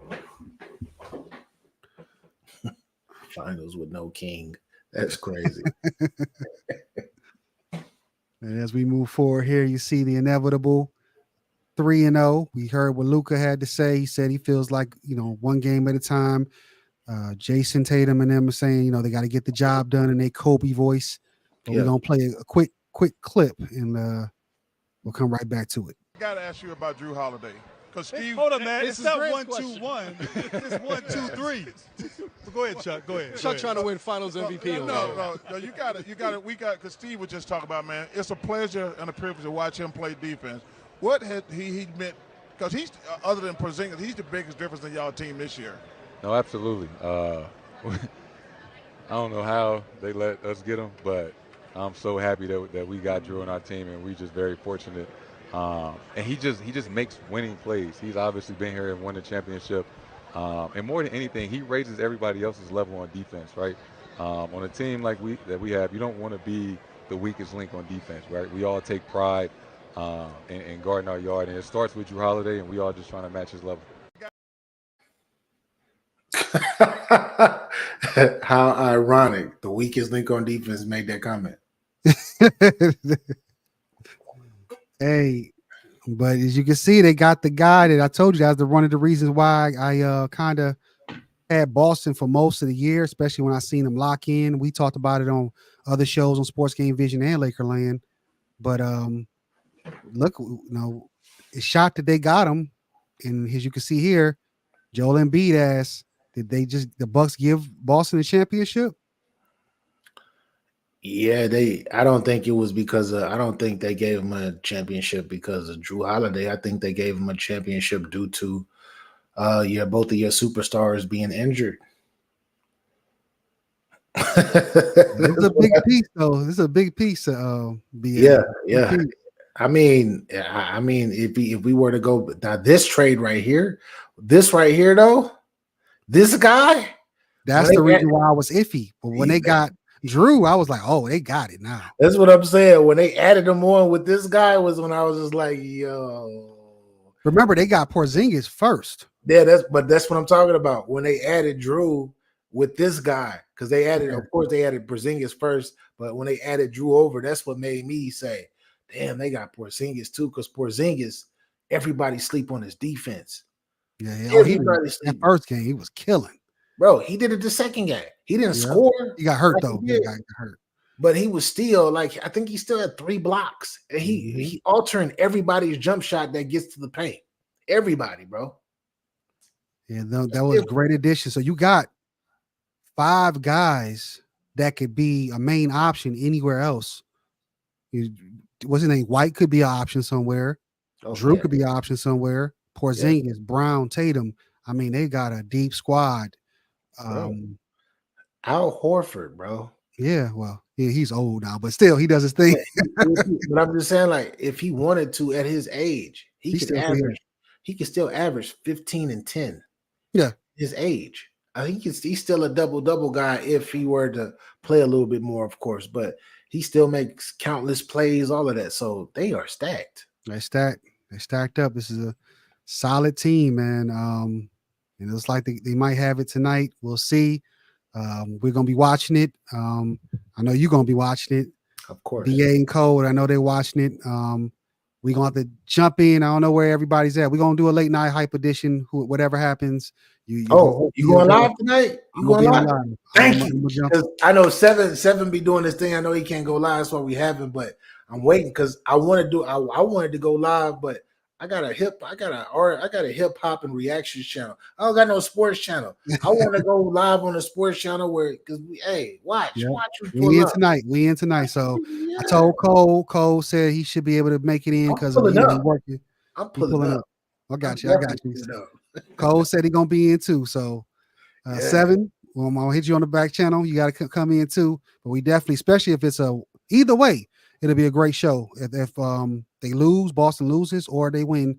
B: Finals with no king. That's crazy.
A: And as we move forward here, you see the inevitable 3-0. We heard what Luka had to say. He said he feels like, one game at a time. Jason Tatum and them are saying, they got to get the job done in their Kobe voice. But we're going to play a quick clip and we'll come right back to it.
I: I got to ask you about Drew Holiday. Because Steve,
J: hold on, man.
I: It's not 1-2-1. It's 1-2-3. But go ahead, Chuck. Go ahead.
J: Chuck trying to win Finals MVP.
I: No. You got it. Because Steve was just talking about, man. It's a pleasure and a privilege to watch him play defense. What had he meant? Because he's other than Porzingis, he's the biggest difference in y'all team this year.
K: No, absolutely. I don't know how they let us get him, but I'm so happy that we got Drew on our team, and we just very fortunate. And he just makes winning plays. He's obviously been here and won the championship. And more than anything, he raises everybody else's level on defense, right? On a team like we have, you don't want to be the weakest link on defense, right? We all take pride in guarding our yard, and it starts with Drew Holiday, and we all just trying to match his level.
B: How ironic. The weakest link on defense made that comment.
A: Hey, but as you can see, they got the guy that I told you that's one of the reasons why I kind of had Boston for most of the year, especially when I seen them lock in. We talked about it on other shows on Sports Game Vision and Lakerland. But look, it's shot that they got him, and as you can see here, Joel Embiid asked, did the Bucks give Boston a championship?
B: Yeah, I don't think it was because I don't think they gave him a championship because of Drew Holiday. I think they gave him a championship due to both of your superstars being injured.
A: This is a big piece, though. This is a big piece.
B: Yeah. I mean, if we were to go now, this trade right here, though, this guy.
A: That's the reason why I was iffy. But when they got Drew, I was like, oh, they got it now.
B: That's what I'm saying. When they added him on with this guy was when I was just like, yo.
A: Remember, they got Porzingis first.
B: Yeah, that's what I'm talking about. When they added Drew with this guy, because they added, of course, they added Porzingis first, but when they added Drew over, that's what made me say, damn, they got Porzingis too, because Porzingis, everybody sleep on his defense.
A: Yeah. That first game, he was killing.
B: Bro, he did it the second game. He didn't score.
A: He got hurt, though. He got hurt.
B: But he was still, I think he still had 3 blocks. And he altering everybody's jump shot that gets to the paint. Everybody, bro.
A: Yeah, that was a great addition. So you got 5 guys that could be a main option anywhere else. What's his name? White could be an option somewhere. Drew could be an option somewhere. Porzingis, Brown, Tatum. I mean, they got a deep squad.
B: Al Horford, bro.
A: Yeah, well, he's old now, but still, he does his thing.
B: But I'm just saying, if he wanted to at his age, he could still average 15 and 10.
A: Yeah,
B: his age. I think he's still a double guy if he were to play a little bit more, of course. But he still makes countless plays, all of that. So they are stacked.
A: They're stacked up. This is a solid team, man. It looks like they might have it tonight. We'll see. We're gonna be watching it. I know you're gonna be watching it.
B: Of course.
A: BA and Code, I know they're watching it. We're gonna have to jump in. I don't know where everybody's at. We're gonna do a late night hype edition. Whatever happens,
B: you going live tonight? You going live? Thank you. Because I know seven be doing this thing. I know he can't go live. That's why we haven't. But I'm waiting because I want to do. I wanted to go live, but I got a hip hop and reactions channel. I don't got no sports channel. I want to go live on a sports channel because watch.
A: We in tonight. So I told Cole. Cole said he should be able to make it in because he's working.
B: I'm pulling up.
A: I got you. Cole said he's gonna be in too. So 7. Well, I'm gonna hit you on the back channel. You got to come in too. But we definitely, especially if it's either way, it'll be a great show. If they lose, Boston loses, or they win,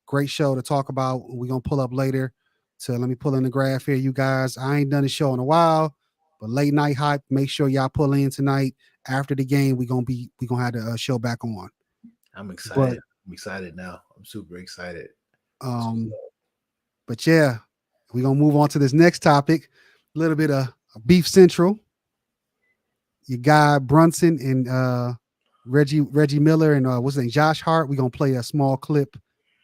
A: great show to talk about. We're gonna pull up later. So let me pull in the graph here, you guys. I ain't done a show in a while, but late night hype. Make sure y'all pull in tonight. After the game, we're gonna have the show back on.
B: I'm excited. I'm excited now. I'm super excited.
A: But yeah, we're gonna move on to this next topic. A little bit of Beef Central. Your guy Brunson and Reggie Miller and what's his name, Josh Hart. We're gonna play a small clip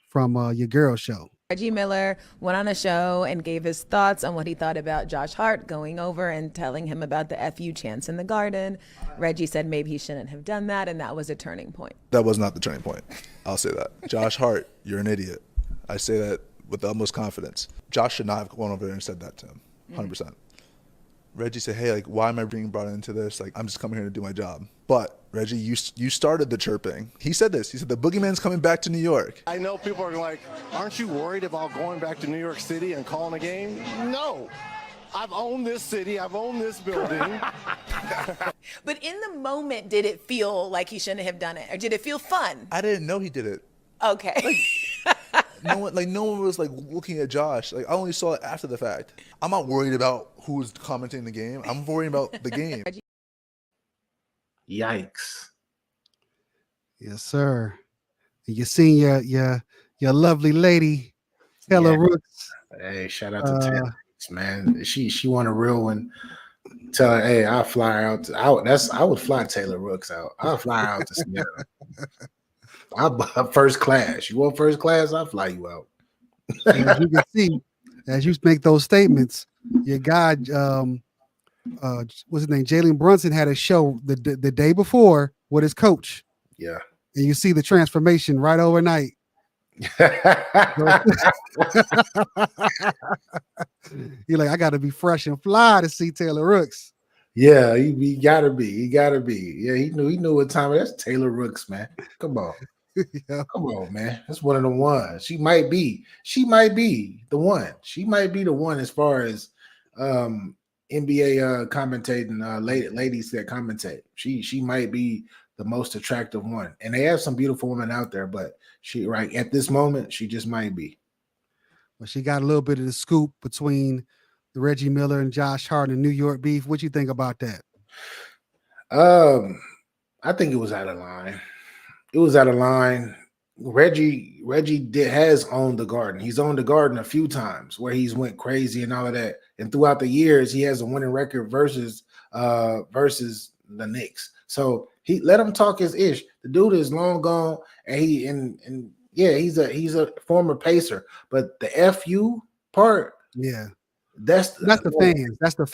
A: from your girl show.
J: Reggie Miller went on a show and gave his thoughts on what he thought about Josh Hart going over and telling him about the FU chants in the Garden. Reggie said maybe he shouldn't have done that, and that was a turning point.
L: That was not the turning point. I'll say that. Josh Hart, you're an idiot. I say that with the utmost confidence. Josh should not have gone over there and said that to him, 100%. Reggie said, hey, like, why am I being brought into this? Like, I'm just coming here to do my job. But, Reggie, you started the chirping. He said this. He said, the boogeyman's coming back to New York.
M: I know people are like, aren't you worried about going back to New York City and calling a game? No. I've owned this city. I've owned this building.
J: But in the moment, did it feel like he shouldn't have done it? Or did it feel fun?
L: I didn't know he did it.
J: Okay.
L: No one was like looking at Josh. Like, I only saw it after the fact. I'm not worried about who's commenting the game. I'm worried about the game.
B: Yikes.
A: Yes, sir. You seen your lovely lady, Taylor Rooks.
B: Hey, shout out to Taylor Rooks, man. She won a real one. Tell her, hey, I'll fly her out. I would fly Taylor Rooks out. I'll fly her out to Seattle. I'll buy first class. You want first class? I'll fly you out.
A: As you can see, as you make those statements, your guy, what's his name? Jalen Brunson had a show the day before with his coach.
B: Yeah.
A: And you see the transformation right overnight. You're like, I got to be fresh and fly to see Taylor Rooks.
B: Yeah, he gotta be. He gotta be. Yeah, he knew what time. That's Taylor Rooks, man. Come on.
A: Yeah.
B: Come on, man. That's one of the ones. She might be the one. She might be the one as far as NBA commentating ladies that commentate. She might be the most attractive one. And they have some beautiful women out there, but she right at this moment, she just might be.
A: Well, she got a little bit of the scoop between the Reggie Miller and Josh Hart and New York beef. What you think about that?
B: I think it was out of line. It was out of line. Reggie has owned the Garden. He's owned the Garden a few times where he's went crazy and all of that. And throughout the years, he has a winning record versus the Knicks. So he let him talk his ish. The dude is long gone, and he's a former Pacer. But the FU part,
A: yeah.
B: That's the fans.
A: That's the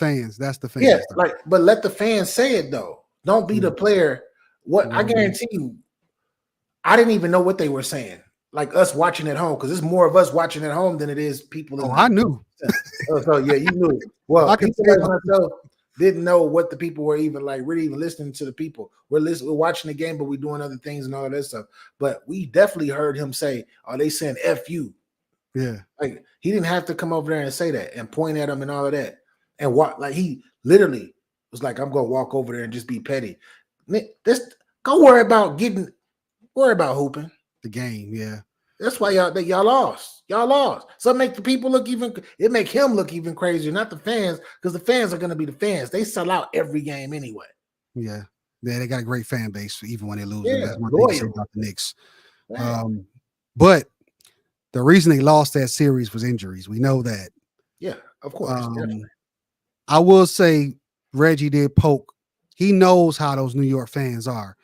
A: fans.
B: Yeah, but let the fans say it though. Don't be the player. What I guarantee you, I didn't even know what they were saying. Like us watching at home, because it's more of us watching at home than it is people.
A: I knew.
B: So yeah, you knew. Well, people like myself didn't know what the people were even like. Really even listening to the people. We're watching the game, but we're doing other things and all of that stuff. But we definitely heard him say, "Are they saying F you?"
A: Yeah,
B: like he didn't have to come over there and say that and point at him and all of that. And what, like he literally was like, "I'm gonna walk over there and just be petty." Go worry about hooping
A: the game. Yeah,
B: that's why y'all lost. Y'all lost. So it make the people look even. It make him look even crazier, not the fans, because the fans are gonna be the fans. They sell out every game anyway.
A: Yeah, they got a great fan base even when they lose.
B: Yeah,
A: that's one thing to say about the Knicks. But the reason they lost that series was injuries. We know that.
B: Yeah, of course.
A: I will say Reggie did poke. He knows how those New York fans are.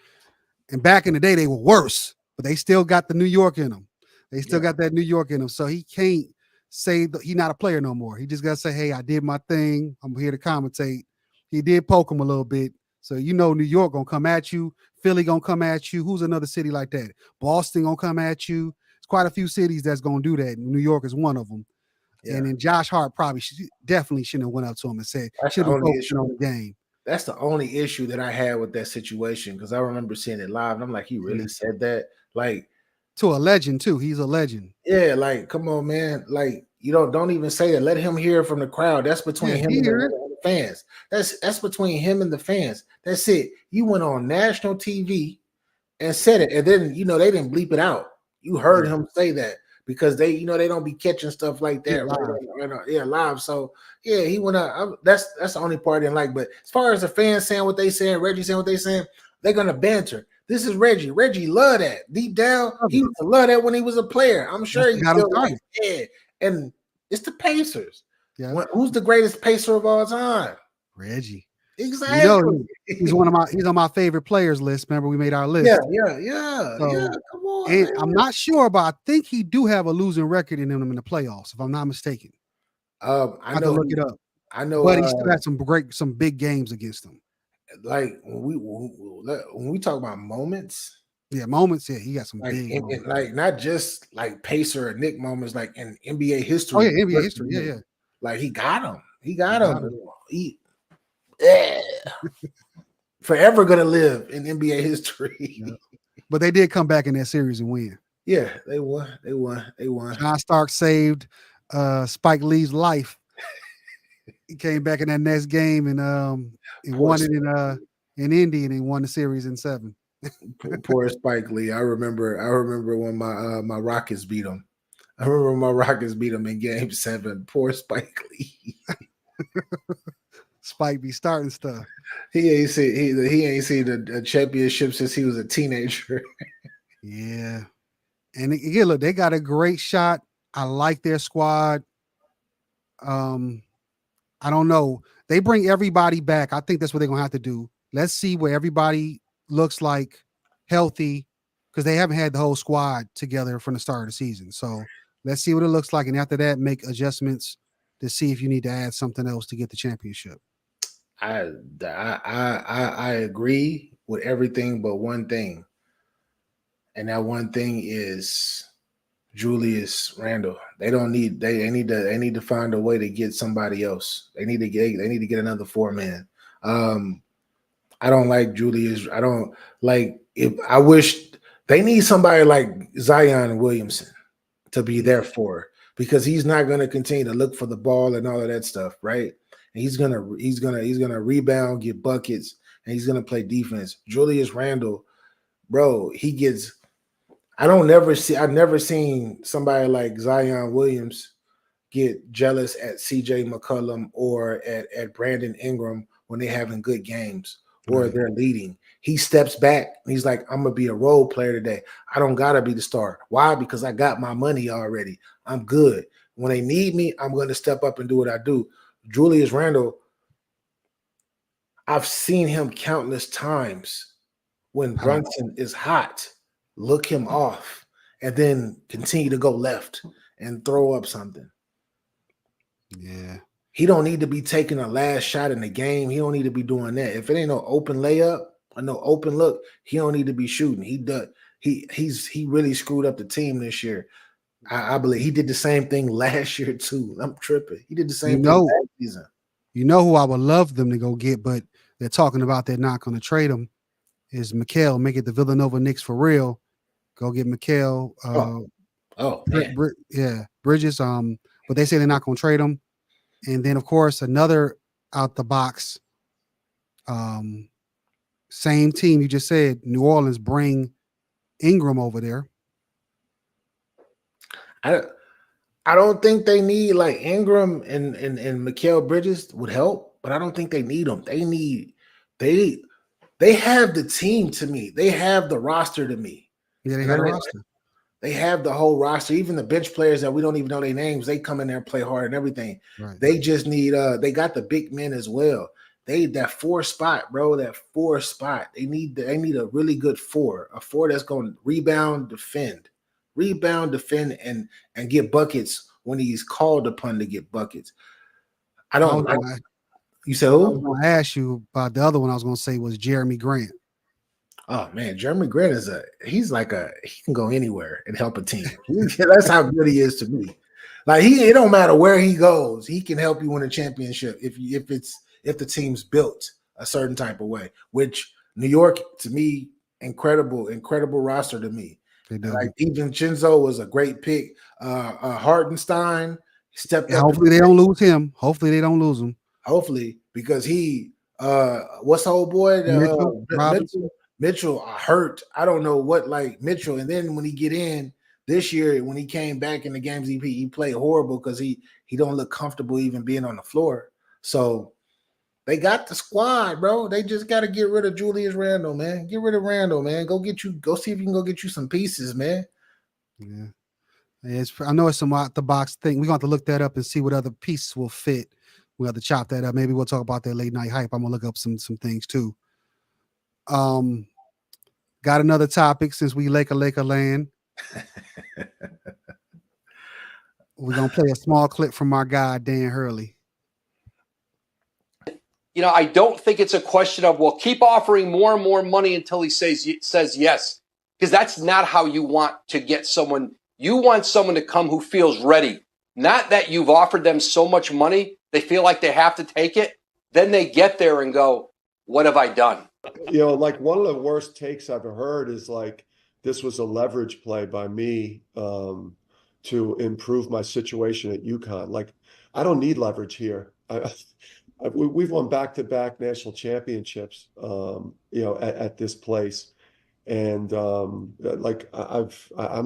A: And back in the day, they were worse. but they still got the New York in them. They still got that New York in them. So he can't say he's not a player no more. He just got to say, hey, I did my thing. I'm here to commentate. He did poke him a little bit. So New York going to come at you. Philly going to come at you. Who's another city like that? Boston going to come at you. There's quite a few cities that's going to do that. New York is one of them. Yeah. And then Josh Hart probably definitely shouldn't have went up to him and said, should have been focusing on the game.
B: That's the only issue that I had with that situation, because I remember seeing it live and I'm like, he really said that? Like,
A: to a legend too. He's a legend.
B: Yeah, like, come on, man. Like, you don't even say it. Let him hear from the crowd. That's between him and the fans. That's between him and the fans. That's it. You went on national TV and said it, and then they didn't bleep it out. You heard him say that, because they don't be catching stuff like that live. So he went out. That's the only part I didn't like. But as far as the fans saying what they saying, Reggie saying what they saying, they're gonna banter. This is Reggie. Reggie loved that. Deep down, he used to love that when he was a player. I'm sure he still likes it. And it's the Pacers. Yeah. Who's the greatest Pacer of all time?
A: Reggie.
B: Exactly.
A: He's on my favorite players list. Remember, we made our list.
B: Yeah. Come on.
A: And I'm not sure, but I think he do have a losing record in him in the playoffs, if I'm not mistaken.
B: I know.
A: Look it up.
B: I know,
A: but he still had some big games against them.
B: Like when we talk about moments,
A: he got some big
B: moments. Like not just like Pacer or Nick moments, like in NBA history.
A: Oh yeah, NBA history, yeah.
B: Like he got him. Forever gonna live in NBA history.
A: Yeah. But they did come back in that series and win.
B: Yeah, they won.
A: John Stark saved Spike Lee's life. He came back in that next game and won it in Indy, and he won the series in 7.
B: Poor Spike Lee. I remember when my Rockets beat him. I remember when my Rockets beat him in Game 7. Poor Spike Lee.
A: Spike be starting stuff.
B: He ain't seen a championship since he was a teenager.
A: Yeah, and again, look, they got a great shot. I like their squad. I don't know. They bring everybody back. I think that's what they're gonna have to do. Let's see where everybody looks like healthy, because they haven't had the whole squad together from the start of the season. So let's see what it looks like, and after that, make adjustments to see if you need to add something else to get the championship.
B: I agree with everything but one thing, and that one thing is Julius Randle. They need to find a way to get somebody else. They need to get another 4-man. I don't like Julius. I don't like I wish they need somebody like Zion Williamson to be there for, because he's not going to continue to look for the ball and all of that stuff, right? And he's gonna rebound, get buckets, and he's gonna play defense. Julius Randle, bro, I've never seen somebody like Zion Williams get jealous at CJ McCollum or at Brandon Ingram when they're having good games or they're leading. He steps back and he's like, I'm gonna be a role player today. I don't gotta be the star. Why? Because I got my money already. I'm good. When they need me, I'm gonna step up and do what I do. Julius Randle, I've seen him countless times when Brunson is hot, look him off, and then continue to go left and throw up something.
A: Yeah.
B: He don't need to be taking a last shot in the game. He don't need to be doing that. If it ain't no open layup or no open look, he don't need to be shooting. He really screwed up the team this year. I believe he did the same thing last year too. I'm tripping. He did the same thing last season.
A: You know who I would love them to go get, but they're talking about they're not going to trade him, is Mikal. Make it the Villanova Knicks for real. Go get Mikal. Bridges. But they say they're not going to trade him. And then, of course, another out the box, same team you just said, New Orleans, bring Ingram over there.
B: I don't think they need, like, Ingram and Mikal Bridges would help, but I don't think they need them. They have the team to me. They have the roster to me.
A: Yeah, they have a roster.
B: They have the whole roster. Even the bench players that we don't even know their names, they come in there and play hard and everything.
A: Right.
B: They just need they got the big men as well. that 4 spot, bro. That 4 spot. They need a really good 4, a 4 that's going to rebound, defend, and get buckets when he's called upon to get buckets. I don't like. You said who?
A: I was going to ask you about the other one. I was going to say was Jeremy Grant.
B: Oh man, Jeremy Grant he can go anywhere and help a team. That's how good he is to me. Like it don't matter where he goes, he can help you win a championship if the team's built a certain type of way. Which New York, to me, incredible roster to me. Like DiVincenzo was a great pick. Hartenstein stepped up.
A: Hopefully they don't lose him. Hopefully they don't lose him.
B: Hopefully, because he what's the old boy? Mitchell hurt. I don't know what, like Mitchell. And then when he get in this year, when he came back in the games, he played horrible because he don't look comfortable even being on the floor. So they got the squad, bro. They just got to get rid of Julius Randle, man. Get rid of Randle, man. Go see if you can go get you some pieces, man.
A: Yeah. I know it's some out the box thing. We're going to have to look that up and see what other pieces will fit. We'll have to chop that up. Maybe we'll talk about that late night hype. I'm gonna look up some things too. Got another topic since we Laker land. We're gonna play a small clip from our guy Dan Hurley.
N: I don't think it's a question of, well, keep offering more and more money until he says yes, because that's not how you want to get someone. You want someone to come who feels ready, not that you've offered them so much money they feel like they have to take it. Then they get there and go, what have I done?
O: Like one of the worst takes I've heard is like, this was a leverage play by me to improve my situation at UConn. Like, I don't need leverage here. We've won back-to-back national championships, at this place. And I'm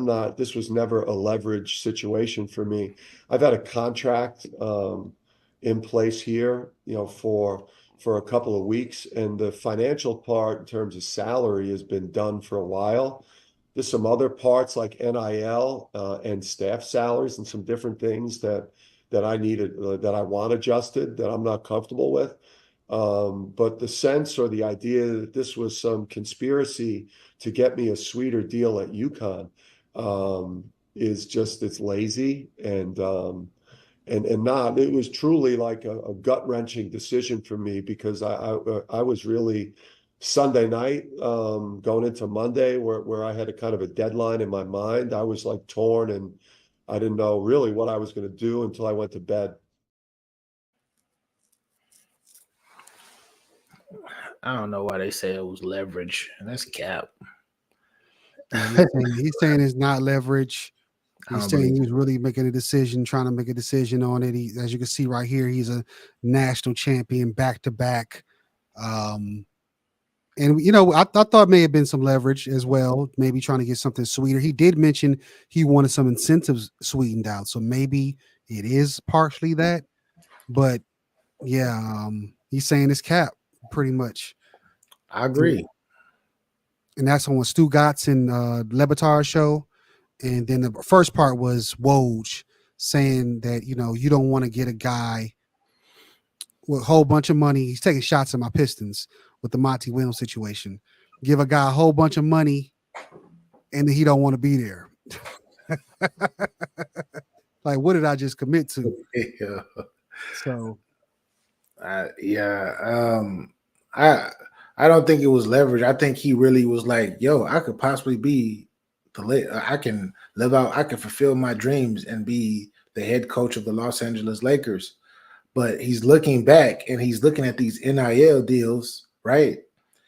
O: not, this was never a leverage situation for me. I've had a contract in place here, for a couple of weeks, and the financial part in terms of salary has been done for a while. There's some other parts like NIL and staff salaries and some different things that I needed, that I want adjusted, that I'm not comfortable with. But the sense or the idea that this was some conspiracy to get me a sweeter deal at UConn is just, it's lazy and not. It was truly like a gut-wrenching decision for me, because I was really Sunday night going into Monday where I had a kind of a deadline in my mind. I was like torn, and I didn't know really what I was going to do until I went to bed.
B: I don't know why they say it was leverage. That's cap.
A: He's saying it's not leverage. He's saying he was really making a decision, trying to make a decision on it. As you can see right here, he's a national champion back-to-back. And, I thought it may have been some leverage as well, maybe trying to get something sweeter. He did mention he wanted some incentives sweetened out. So maybe it is partially that. But, yeah, he's saying it's cap, pretty much.
B: I agree.
A: And that's on Stu Gatz and Lebatard's show. And then the first part was Woj saying that, you don't want to get a guy with a whole bunch of money. He's taking shots at my Pistons with the Monty Williams situation. Give a guy a whole bunch of money and then he don't want to be there. Like, what did I just commit to?
B: Yeah.
A: So,
B: I don't think it was leverage. I think he really was like, yo, I could possibly be I can live out, I can fulfill my dreams and be the head coach of the Los Angeles Lakers. But he's looking back and he's looking at these NIL deals, right?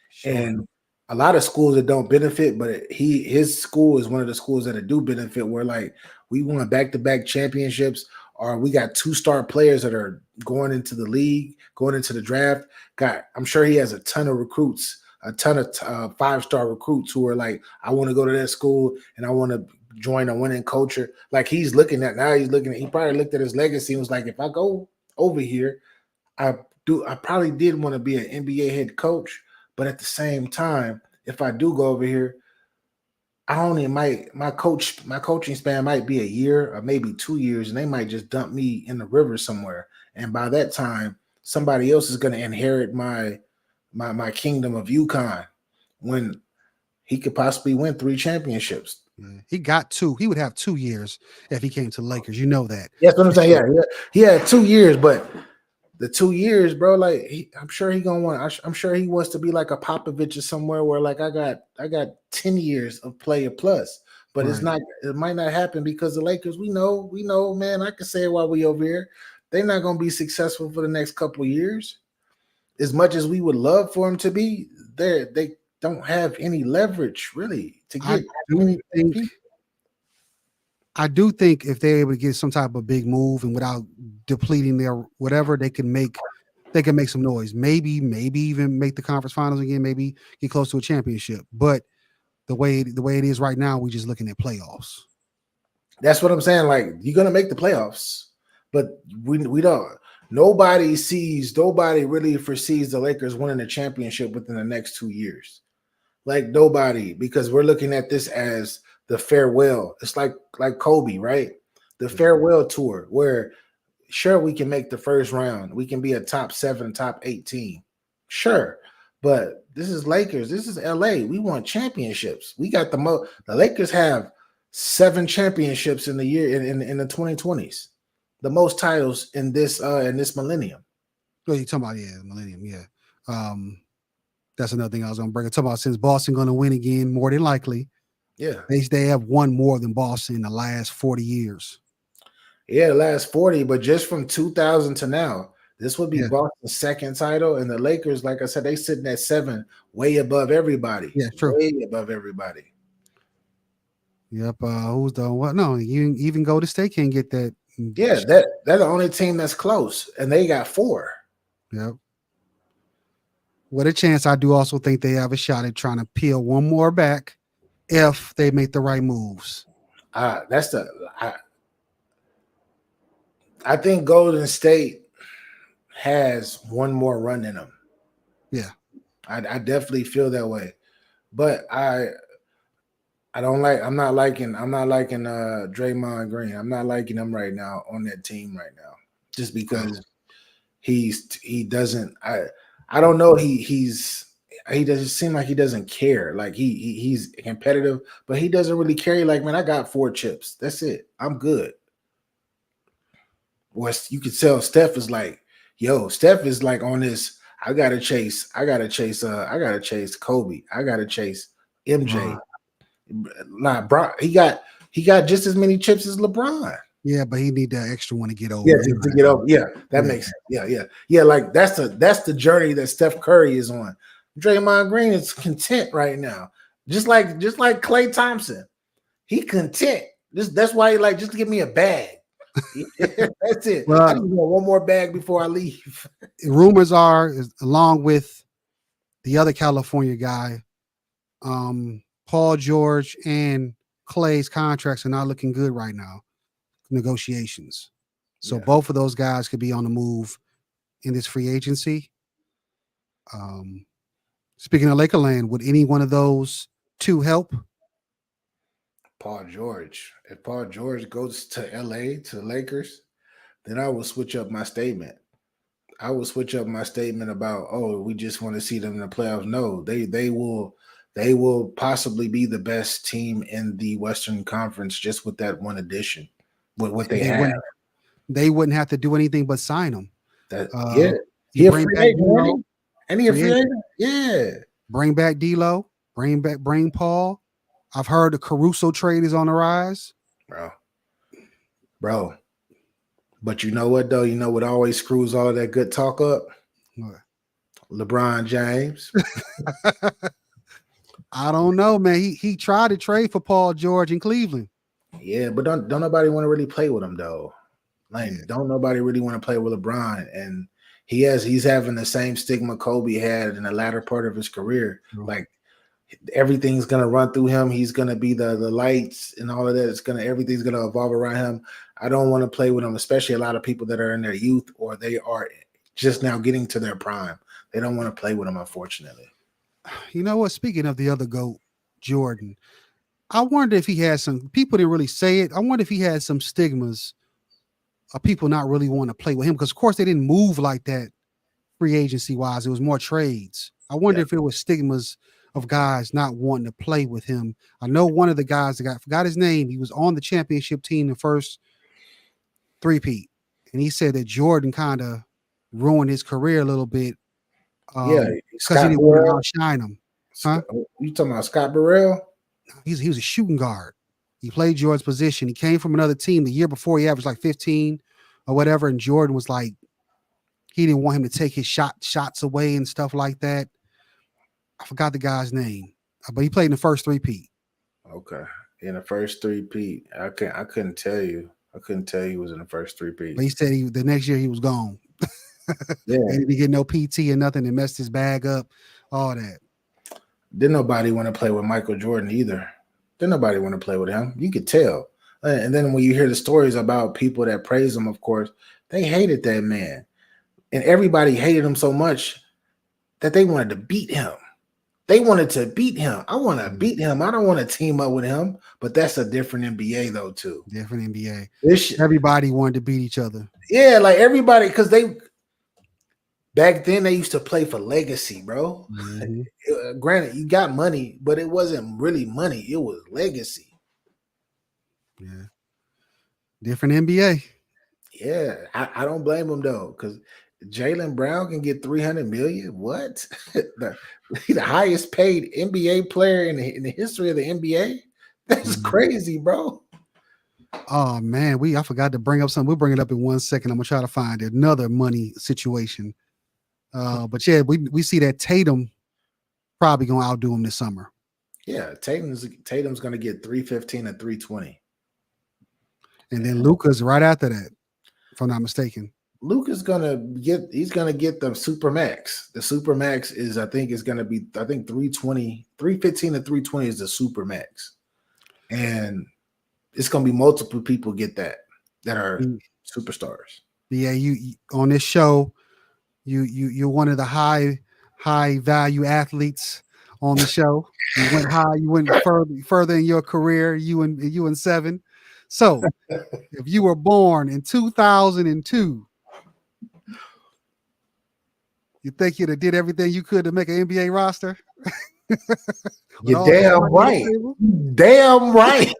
B: Sure. And a lot of schools that don't benefit, but his school is one of the schools that do benefit, where like we won back-to-back championships, or we got 2-star players that are going into the league, going into the draft. I'm sure he has a ton of recruits, a ton of 5-star recruits who are like, I want to go to that school and I want to join a winning culture. Like he probably looked at his legacy and was like, if I go over here, I probably did want to be an NBA head coach. But at the same time, if I do go over here, my coaching span might be a year or maybe 2 years, and they might just dump me in the river somewhere. And by that time, somebody else is going to inherit my kingdom of UConn when he could possibly win 3 championships.
A: He got 2. He would have 2 years if he came to the Lakers. You know that.
B: That's what I'm saying. Yeah, he had 2 years, but the 2 years, bro, like I'm sure he gonna want. I'm sure he wants to be like a Popovich or somewhere where like I got 10 years of player plus. But it's not. It might not happen because the Lakers. We know, man. I can say it while we over here. They're not gonna be successful for the next couple of years. As much as we would love for them to be, they don't have any leverage really to get.
A: I do think if they're able to get some type of big move and without depleting their whatever, they can make some noise. Maybe even make the conference finals again. Maybe get close to a championship. But the way it is right now, we're just looking at playoffs.
B: That's what I'm saying. Like you're gonna make the playoffs, but we don't. Nobody really foresees the Lakers winning the championship within the next 2 years. Like nobody, because we're looking at this as the farewell. It's like Kobe, right? The farewell tour, where sure we can make the first round, we can be a top 7, top 8 team, sure, but this is Lakers, this is LA. We want championships. We got the most. The Lakers have 7 championships in the year in the 2020s, the most titles in this millennium.
A: Well, you're talking about millennium, yeah. That's another thing I was going to bring. I'm talking about since Boston going to win again, more than likely.
B: Yeah,
A: they have won more than Boston in the last 40 years.
B: Yeah, the last 40, but just from 2000 to now, this would be Boston's 2nd title, and the Lakers, like I said, they sitting at 7, way above everybody.
A: Yeah, true.
B: Way above everybody.
A: Yep. Who's the what? No, even Golden State can't get that.
B: Yeah, they're the only team that's close, and they got 4.
A: Yep. What a chance. I do also think they have a shot at trying to peel one more back if they make the right moves.
B: I think Golden State has one more run in them.
A: Yeah.
B: I definitely feel that way. But I'm not liking Draymond Green. I'm not liking him right now on that team right now. Just because he doesn't I don't know, he doesn't seem like he doesn't care. Like he's competitive, but he doesn't really care. Like, man, I got 4 chips. That's it. I'm good. What you could tell Steph is like, Steph is like on this. I gotta chase Kobe. I gotta chase MJ. Bro, he got just as many chips as LeBron.
A: Yeah, but he need that extra one to get over.
B: Yeah, to get over. Yeah, that makes sense. Yeah. Like that's the journey that Steph Curry is on. Draymond Green is content right now, just like Klay Thompson. He content. That's why he like just give me a bag. That's it.
A: Well,
B: I just want one more bag before I leave.
A: Rumors are, along with the other California guy, Paul George and Clay's contracts are not looking good right now. Negotiations. So both of those guys could be on the move in this free agency. Speaking of Lakerland, would any one of those 2 help?
B: Paul George. If Paul George goes to LA, to the Lakers, then I will switch up my statement. I will switch up my statement about, we just want to see them in the playoffs. No, they will possibly be the best team in the Western Conference just with that one addition. With what they have.
A: They wouldn't have to do anything but sign him.
B: He a free agent, and he a free agent. Yeah.
A: Bring back D'Lo. Bring Paul. I've heard the Caruso trade is on the rise.
B: Bro. But you know what, though? You know what always screws all of that good talk up?
A: What?
B: LeBron James.
A: I don't know, man. He tried to trade for Paul George in Cleveland.
B: Yeah, but don't nobody want to really play with him, though. Like, don't nobody really want to play with LeBron. And he's having the same stigma Kobe had in the latter part of his career. Like, everything's gonna run through him. He's gonna be the lights and all of that. Everything's gonna evolve around him. I don't want to play with him, especially a lot of people that are in their youth or they are just now getting to their prime. They don't want to play with him, unfortunately.
A: You know what? Speaking of the other GOAT, Jordan, I wonder if he had some people didn't really say it. I wonder if he had some stigmas of people not really want to play with him because, of course, they didn't move like that free agency wise. It was more trades. I wonder if it was stigmas of guys not wanting to play with him. I know one of the guys that forgot his name. He was on the championship team the first three-peat, and he said that Jordan kind of ruined his career a little bit.
B: Yeah,
A: because he didn't want to outshine him. Huh?
B: You talking about Scott Burrell?
A: He was a shooting guard. He played Jordan's position. He came from another team. The year before, he averaged like 15 or whatever, and Jordan was like, he didn't want him to take his shots away and stuff like that. I forgot the guy's name, but he played in the first three-peat.
B: Okay, in the first three-peat, I couldn't tell you. I couldn't tell you he was in the first three-peat.
A: But he said the next year he was gone.
B: Yeah,
A: he didn't get no PT or nothing, and messed his bag up, all that.
B: Didn't nobody want to play with Michael Jordan either. Didn't nobody want to play with him. You could tell. And then when you hear the stories about people that praise him, of course, they hated that man. And everybody hated him so much that they wanted to beat him. They wanted to beat him. I want to beat him. I don't want to team up with him. But that's a different NBA, though, too.
A: Different NBA. Everybody wanted to beat each other.
B: Yeah, like everybody, because back then they used to play for legacy, bro.
A: Mm-hmm.
B: Granted, you got money, but it wasn't really money. It was legacy.
A: Yeah. Different NBA.
B: Yeah, I don't blame him though, because Jaylen Brown can get $300 million. What? the highest paid NBA player in the history of the NBA? That's crazy, bro.
A: Oh man, I forgot to bring up something. We'll bring it up in 1 second. I'm gonna try to find another money situation. But yeah, we see that Tatum probably gonna outdo him this summer.
B: Yeah, Tatum's gonna get 315 and 320.
A: And then Luka's right after that, if I'm not mistaken.
B: Luka's gonna get the super max. The super max is gonna be 320, 315 and 320 is the super max. And it's gonna be multiple people get that are superstars.
A: Yeah, you on this show, you're one of the high value athletes on the show. You went high, you went further in your career, you and Seven. So if you were born in 2002, you think you'd have did everything you could to make an NBA roster?
B: You're damn right. Damn right.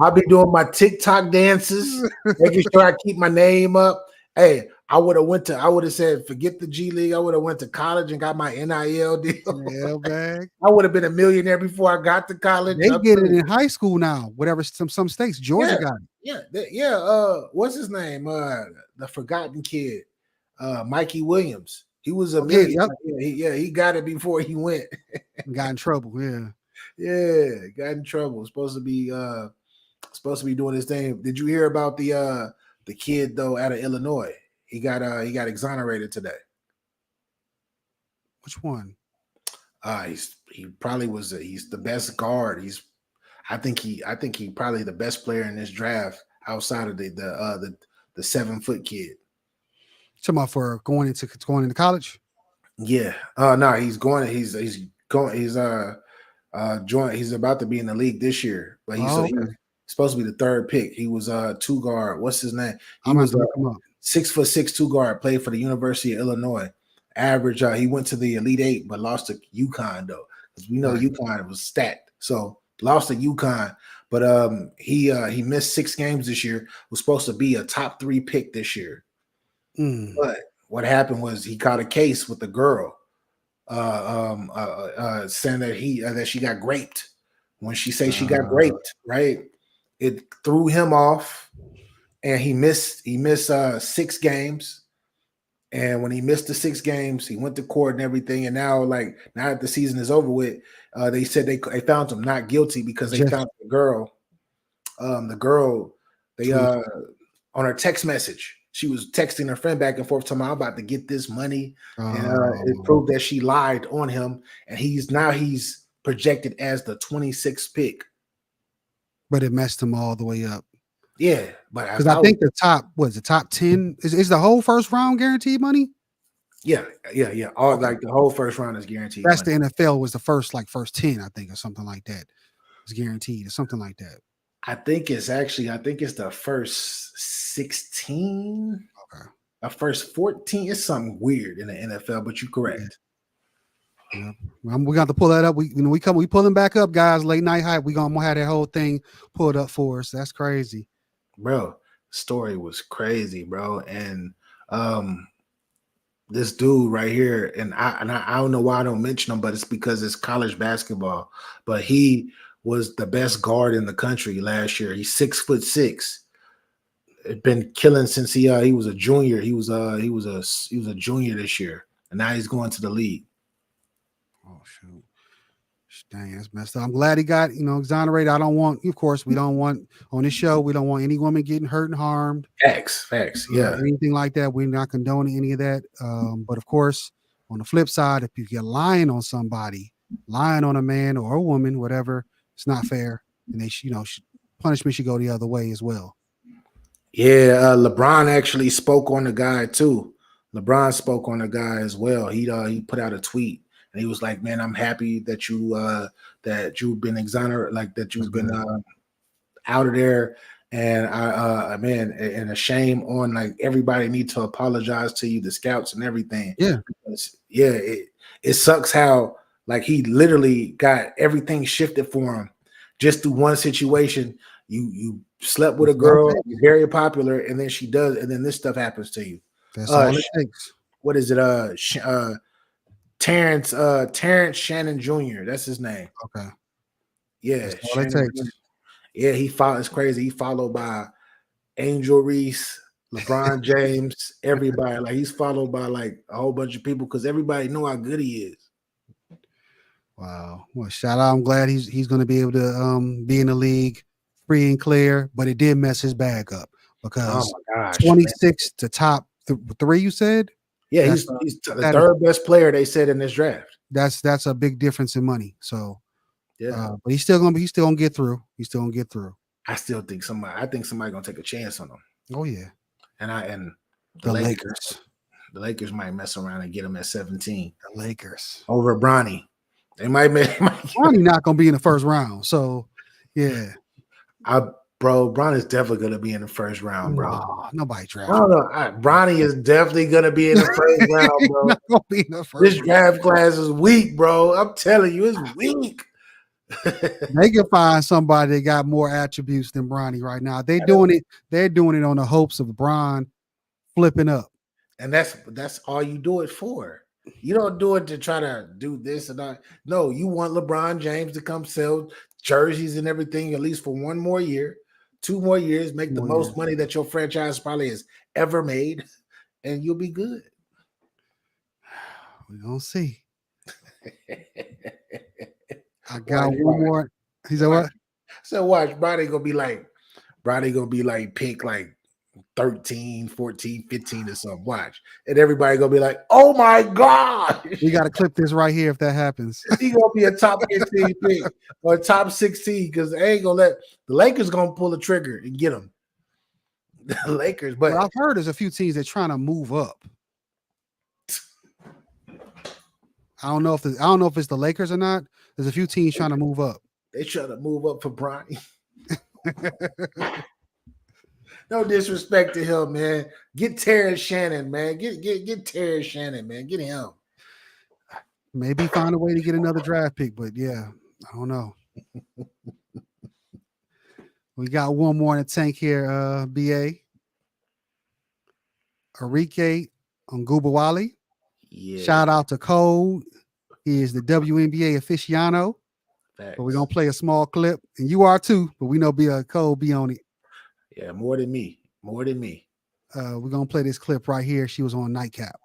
B: I'll be doing my TikTok dances, making sure I keep my name up. Hey, I would have said, forget the G League. I would have went to college and got my NIL deal.
A: Yeah, man.
B: I would have been a millionaire before I got to college.
A: They get it in high school now. Whatever, some states, Georgia got it.
B: Yeah. What's his name? The forgotten kid, Mikey Williams. He was a millionaire. Yep. He got it before he went.
A: Got in trouble.
B: Yeah, got in trouble. Supposed to be doing his thing. Did you hear about the kid though out of Illinois? He got exonerated today.
A: Which one?
B: He probably was. He's the best guard. I think he probably the best player in this draft outside of the 7-foot kid.
A: Talking about for going into college?
B: Yeah. No, he's going. He's about to be in the league this year, but he's supposed to be the third pick. He was 2 guard. What's his name? He was 6'6" 2 guard. Played for the University of Illinois. Average. He went to the Elite 8, but lost to UConn though, because we know UConn was stacked. So lost to UConn, but he missed 6 games this year. Was supposed to be a top 3 pick this year. But what happened was he caught a case with the girl, saying that she got raped. When she say she got raped, right? It threw him off, and he missed 6 games. And when he missed the 6 games, he went to court and everything. And now that the season is over with, they said they found him not guilty because they found the girl. On her text message. She was texting her friend back and forth, talking about, I'm about to get this money. And it proved that she lied on him. And he's projected as the 26th pick.
A: But it messed him all the way up.
B: Yeah. But
A: because I think the top 10 is the whole first round guaranteed money?
B: Yeah. All the whole first round is guaranteed.
A: That's
B: money.
A: the NFL was the first 10, I think, or something like that. It's guaranteed or something like that.
B: I think it's the first 16.
A: Okay.
B: A first 14 is something weird in the NFL, but you're correct.
A: Yeah. We got to pull that up. We pull them back up, guys. Late night hype. I'm gonna have that whole thing pulled up for us. That's crazy,
B: bro. Story was crazy, bro. And this dude right here, and I don't know why I don't mention him, but it's because it's college basketball. But he was the best guard in the country last year. He's 6'6". Been killing since he was a junior. He was a junior this year, and now he's going to the league.
A: Oh shoot. Dang, that's messed up. I'm glad he got, exonerated. I don't want, of course, we don't want on this show, we don't want any woman getting hurt and harmed.
B: Facts. Yeah.
A: Anything like that. We're not condoning any of that. But of course, on the flip side, if you get lying on somebody, lying on a man or a woman, whatever, it's not fair. And they punishment should go the other way as well.
B: Yeah, LeBron actually spoke on the guy too. LeBron spoke on the guy as well. He put out a tweet. And he was like, "Man, I'm happy that you've been exonerated, like that you've been out of there, and and a shame on like everybody need to apologize to you, the scouts and everything."
A: Yeah,
B: because, it sucks how like he literally got everything shifted for him just through one situation. You slept with a girl, you're very popular, and then she does, and then this stuff happens to you.
A: That's all it takes.
B: What is it? Terrence Shannon Jr. That's his name.
A: Okay.
B: Yeah.
A: All it takes.
B: Yeah, it's crazy. He followed by Angel Reese, LeBron James, everybody. Like he's followed by like a whole bunch of people because everybody know how good he is.
A: Wow. Well, shout out. I'm glad he's going to be able to be in the league free and clear, but it did mess his bag up because 26 to top 3, you said?
B: Yeah, he's the third best player they said in this draft.
A: That's a big difference in money. So
B: yeah,
A: but he's still gonna get through. He's still gonna get through.
B: I think somebody gonna take a chance on him.
A: Oh yeah,
B: and
A: the Lakers.
B: The Lakers might mess around and get him at 17.
A: The Lakers
B: over Bronny. They might
A: Bronny not gonna be in the first round. So yeah,
B: Bronny's definitely gonna be in the first round, bro.
A: No, nobody drafted.
B: I don't know. Bronny is definitely gonna be in the first round, bro.
A: Not gonna be in the first
B: this draft class is weak, bro. I'm telling you, it's weak.
A: They can find somebody that got more attributes than Bronny right now. They're doing it on the hopes of Bron flipping up.
B: And that's all you do it for. You don't do it to try to do this and that. No, you want LeBron James to come sell jerseys and everything at least for 1 more year, 2 more years, make the most money that your franchise probably has ever made, and you'll be good.
A: We're gonna see. I got one more. He said what?
B: So watch, Bronny gonna be like pick like 13, 14, 15 or something. Watch. And everybody gonna be like, oh my God.
A: We gotta clip this right here if that happens.
B: He gonna be a top 15 pick or top 16 because they ain't gonna let the Lakers gonna pull the trigger and get him. The Lakers, but
A: I've heard there's a few teams that trying to move up. I don't know if it's the Lakers or not. There's a few teams trying to move up.
B: They trying to move up for Bronny. No disrespect to him, man. Get Terrence Shannon, man. Get Terrence Shannon, man. Get him.
A: Maybe find a way to get another draft pick, but yeah, I don't know. We got one more in the tank here, BA. Arike Ngubawale.
B: Yeah.
A: Shout out to Cole. He is the WNBA aficionado.
B: Facts.
A: But we're gonna play a small clip, and you are too. But we know Cole be on it.
B: Yeah, more than me. We're
A: gonna play this clip right here. She was on Nightcap.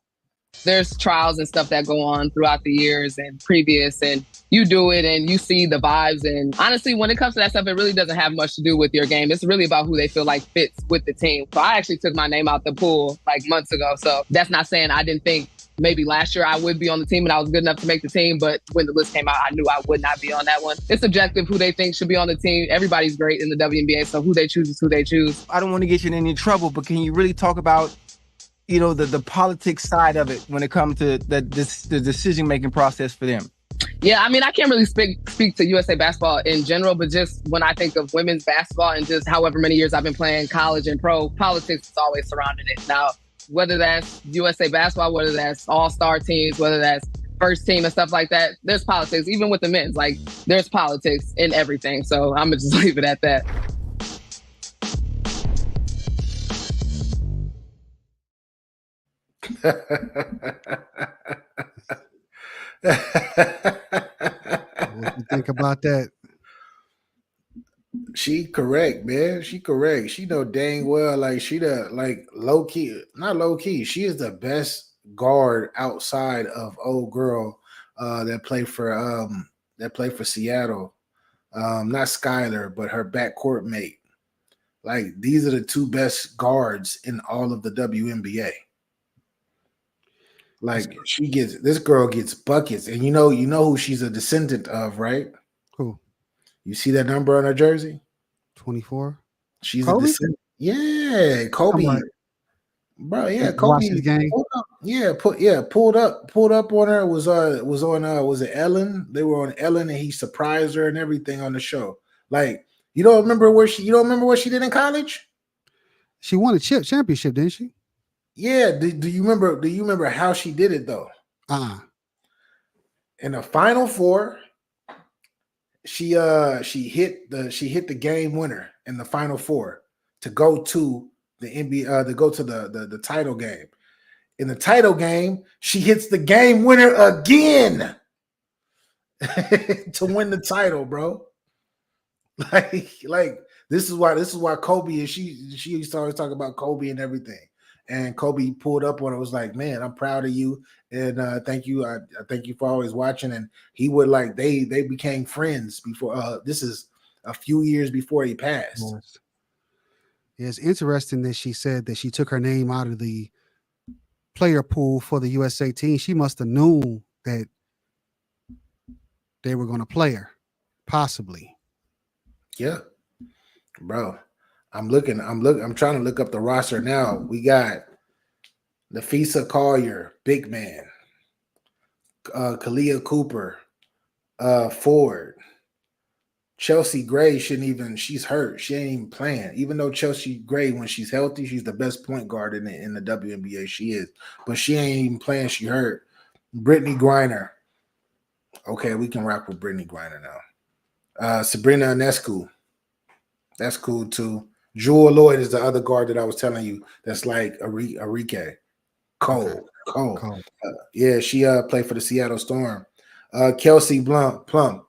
P: There's trials and stuff that go on throughout the years and previous, and you do it and you see the vibes. And honestly, when it comes to that stuff, it really doesn't have much to do with your game. It's really about who they feel like fits with the team. So I actually took my name out the pool like months ago. So that's not saying I didn't think maybe last year I would be on the team and I was good enough to make the team. But when the list came out, I knew I would not be on that one. It's subjective who they think should be on the team. Everybody's great in the WNBA. So who they choose is who they choose.
Q: I don't want to get you in any trouble, but can you really talk about the politics side of it when it comes to the decision-making process for them?
P: Yeah, I mean, I can't really speak to USA basketball in general, but just when I think of women's basketball and just however many years I've been playing college and pro, politics is always surrounding it. Now, whether that's USA basketball, whether that's all-star teams, whether that's first team and stuff like that. There's politics, even with the men's. Like, there's politics in everything. So I'm gonna just leave it at that.
A: What you think about that?
B: She correct, man. She correct. She know dang well, like she the like low key, not low key. She is the best guard outside of old girl that played for Seattle. Not Skylar, but her backcourt mate. Like these are the two best guards in all of the WNBA. Like this girl gets buckets, and you know who she's a descendant of, right?
A: Who?
B: You see that number on her jersey?
A: 24.
B: She's
A: Kobe?
B: a descendant. Yeah, Kobe. Bro, yeah, Kobe.
A: Watch the game.
B: Pulled up on her. Was it Ellen? They were on Ellen, and he surprised her and everything on the show. Like, you don't remember what she did in college?
A: She won a championship, didn't she?
B: Yeah. Do you remember how she did it though? In the Final Four, she hit the game winner in the Final Four to go to the NBA to go to the title game. In the title game, she hits the game winner again to win the title, bro. Like this is why Kobe, and she used to always talk about Kobe and everything. And Kobe pulled up on it, was like, man, I'm proud of you. And thank you. I thank you for always watching. And he would like, they became friends before. This is a few years before he passed.
A: Yeah, it's interesting that she said that she took her name out of the player pool for the USA team. She must have known that they were going to play her, possibly.
B: Yeah, bro. I'm trying to look up the roster now. We got Nafisa Collier, big man. Kalia Cooper, forward. Chelsea Gray she's hurt. She ain't even playing. Even though Chelsea Gray, when she's healthy, she's the best point guard in the WNBA. She is. But she ain't even playing. She hurt. Brittany Griner. Okay, we can rock with Brittany Griner now. Sabrina Ionescu. That's cool too. Jewel Lloyd is the other guard that I was telling you. That's like Arike. Cole. Yeah, she played for the Seattle Storm. Kelsey Plum.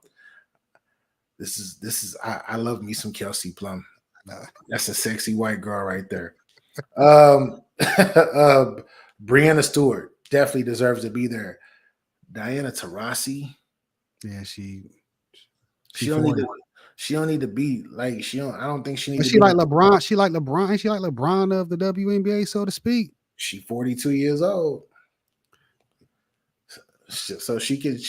B: This is I love me some Kelsey Plum. That's a sexy white girl right there. Brianna Stewart definitely deserves to be there. Diana Taurasi.
A: Yeah, she
B: don't need to be like I don't think she needs.
A: But she like LeBron. She like LeBron. Ain't she like LeBron of the WNBA, so to speak?
B: She 42 years old, so she could.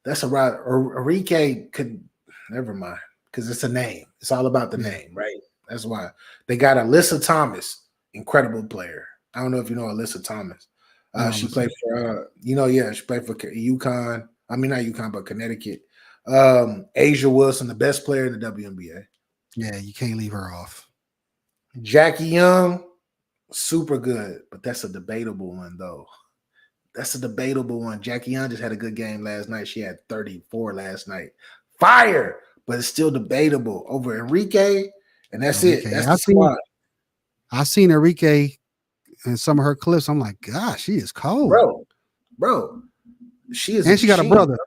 B: That's a right. Arike could. Never mind, because it's a name. It's all about the name, right? That's why they got Alyssa Thomas, incredible player. I don't know if you know Alyssa Thomas. She played for she played for UConn. I mean, not UConn, but Connecticut. Asia Wilson, the best player in the WNBA.
A: Yeah, you can't leave her off.
B: Jackie Young, super good, but that's a debatable one, though. That's a debatable one. Jackie Young just had a good game last night. She had 34 last night. Fire, but it's still debatable over Enrique, and that's it. That's the squad.
A: I've seen Enrique in some of her clips. I'm like, gosh, she is cold.
B: Bro. She is,
A: and she got a brother.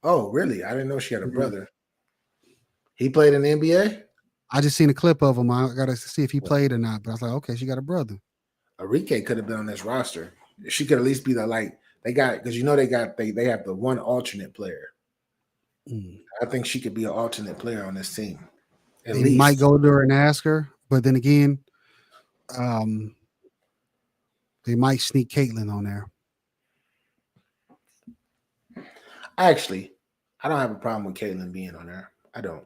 B: Oh, really? I didn't know she had a brother. He played in the NBA?
A: I just seen a clip of him. I gotta see if he played or not. But I was like, okay, she got a brother.
B: Enrique could have been on this roster. She could at least be they have the one alternate player. I think she could be an alternate player on this team.
A: They might go to her and ask her, but then again, they might sneak Caitlin on there.
B: Actually, I don't have a problem with Caitlin being on there. I don't.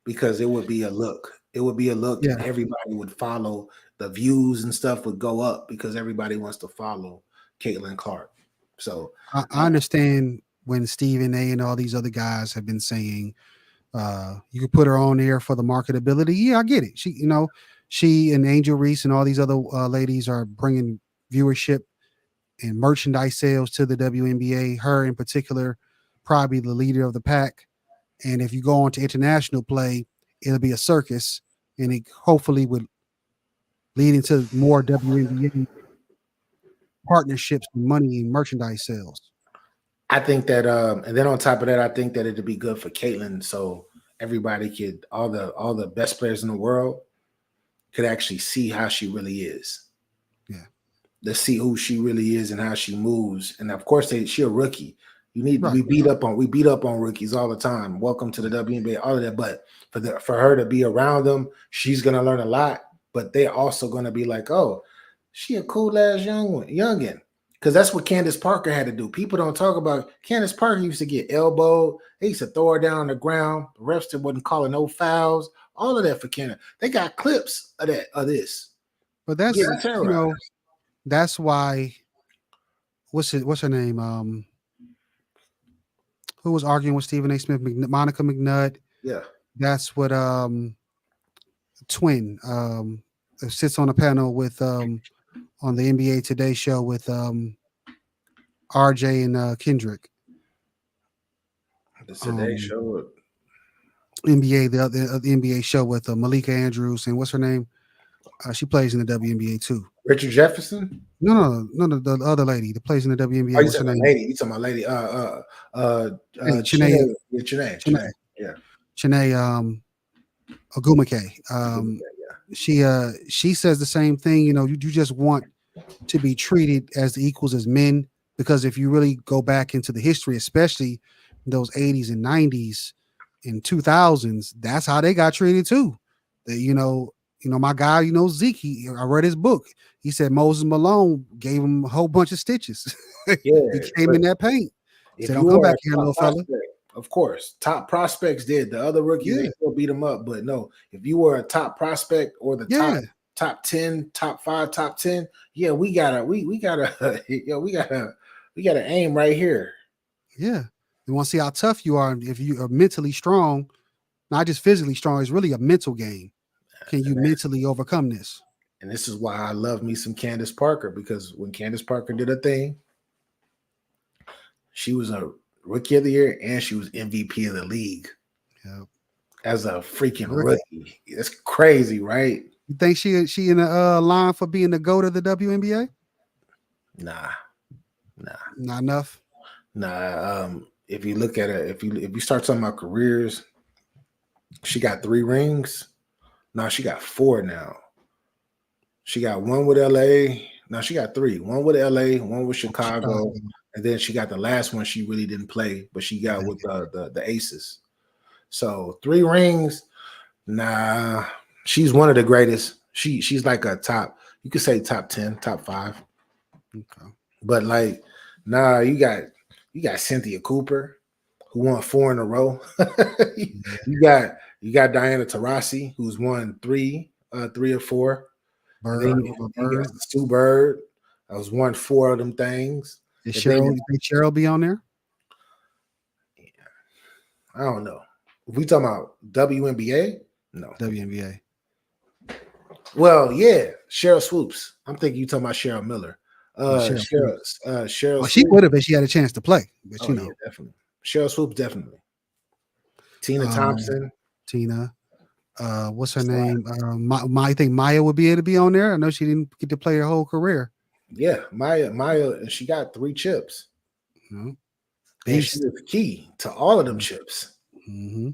B: Because it would be a look. It would be a look that everybody would follow. The views and stuff would go up because everybody wants to follow Caitlin Clark. So
A: I understand when Stephen A and all these other guys have been saying you could put her on there for the marketability. Yeah, I get it. She, she and Angel Reese and all these other ladies are bringing viewership and merchandise sales to the WNBA. Her in particular, probably the leader of the pack. And if you go on to international play, it'll be a circus, and it hopefully would lead into more WNBA partnerships and money and merchandise sales.
B: I think that, and then on top of that, I think that it'd be good for Caitlin, so everybody could, all the best players in the world could actually see how she really is.
A: Yeah,
B: to see who she really is and how she moves. And of course, she a rookie. You need
A: Right.
B: we beat up on rookies all the time. Welcome to the WNBA, all of that. But for her to be around them, she's gonna learn a lot. But they're also gonna be like, oh, she a cool ass youngin. Because that's what Candace Parker had to do. People don't talk about Candace Parker used to get elbowed. They used to throw her down on the ground. The refs wasn't calling no fouls. All of that for Candace. They got clips of this.
A: But that's
B: terrorized.
A: That's why. What's her name? Who was arguing with Stephen A. Smith? Monica McNutt.
B: Yeah.
A: That's what Twin sits on a panel with on the NBA Today show with RJ and Kendrick.
B: The Today show.
A: NBA, the NBA show with Malika Andrews and what's her name? She plays in the WNBA too.
B: Richard Jefferson?
A: No, the other lady that plays in the WNBA.
B: Oh,
A: what's her name?
B: lady. You talking about lady? Chene. Yeah.
A: Chene Ogumake. She says the same thing. You know, you just want to be treated as the equals as men, because if you really go back into the history, especially those 80s and 90s and 2000s, that's how they got treated too. You know, my guy, Zeke, I read his book. He said Moses Malone gave him a whole bunch of stitches.
B: Yeah,
A: he came in that paint. He said, don't come back here, little fella.
B: Of course, top prospects did. The other rookies, they still beat them up. But no, if you were a top prospect or the top 10, top 5, top 10, we gotta aim right here.
A: Yeah. You want to see how tough you are. If you are mentally strong, not just physically strong, it's really a mental game. Can you mentally overcome this?
B: And this is why I love me some Candace Parker, because when Candace Parker did a thing, she was a Rookie of the Year and she was MVP of the league.
A: Yep.
B: As a freaking rookie. It's crazy, right?
A: You think she in the line for being the GOAT of the WNBA?
B: Nah.
A: Not enough.
B: Nah. If you look at it, if you start talking about careers, she got 3 rings. No, she got 4 now. She got 1 with LA. No, she got 3. 1 with LA, 1 with Chicago, and then she got the last one she really didn't play, but she got with the Aces. So 3 rings. Nah, she's one of the greatest. She's like a top. You could say top 10, top 5.
A: Okay.
B: But like, nah, you got Cynthia Cooper, who won 4 in a row. You got Diana Taurasi, who's won 3 or 4. You got Sue Bird. I was won 4 of them things.
A: Did Cheryl be on there?
B: Yeah. I don't know. If we talking about WNBA, no.
A: WNBA.
B: Well, yeah, Cheryl Swoops. I'm thinking you talking about Cheryl Miller. Cheryl.
A: Well, she would have if she had a chance to play, but
B: yeah, definitely. Cheryl Swoops, definitely. Tina Thompson.
A: Tina. What's her name? I think Maya would be able to be on there. I know she didn't get to play her whole career.
B: Yeah, Maya, and she got 3 chips.
A: Mm-hmm.
B: And she was key to all of them chips.
A: Mm-hmm.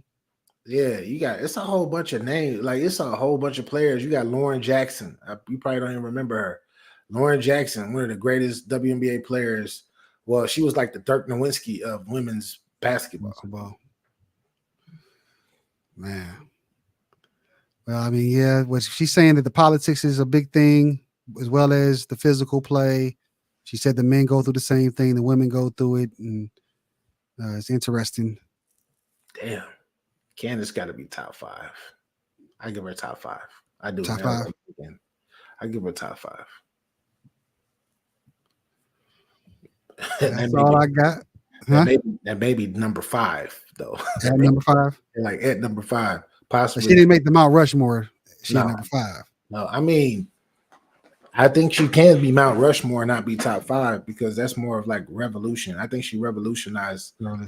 B: Yeah, it's a whole bunch of names. Like, it's a whole bunch of players. You got Lauren Jackson. You probably don't even remember her. Lauren Jackson, one of the greatest WNBA players. Well, she was like the Dirk Nowitzki of women's basketball.
A: Man. Well, I mean, yeah, she's saying that the politics is a big thing, as well as the physical play. She said the men go through the same thing, the women go through it, and it's interesting.
B: Damn. Candace got to be top 5. I give her top 5. I do.
A: Top 5.
B: I give her top 5.
A: That's all I got. Huh?
B: That may be number 5, though.
A: At number 5?
B: Like at number 5. Possibly.
A: But she didn't make the Mount Rushmore. She's number 5.
B: No, I mean, I think she can be Mount Rushmore and not be top 5 because that's more of like revolution. I think she revolutionized
A: When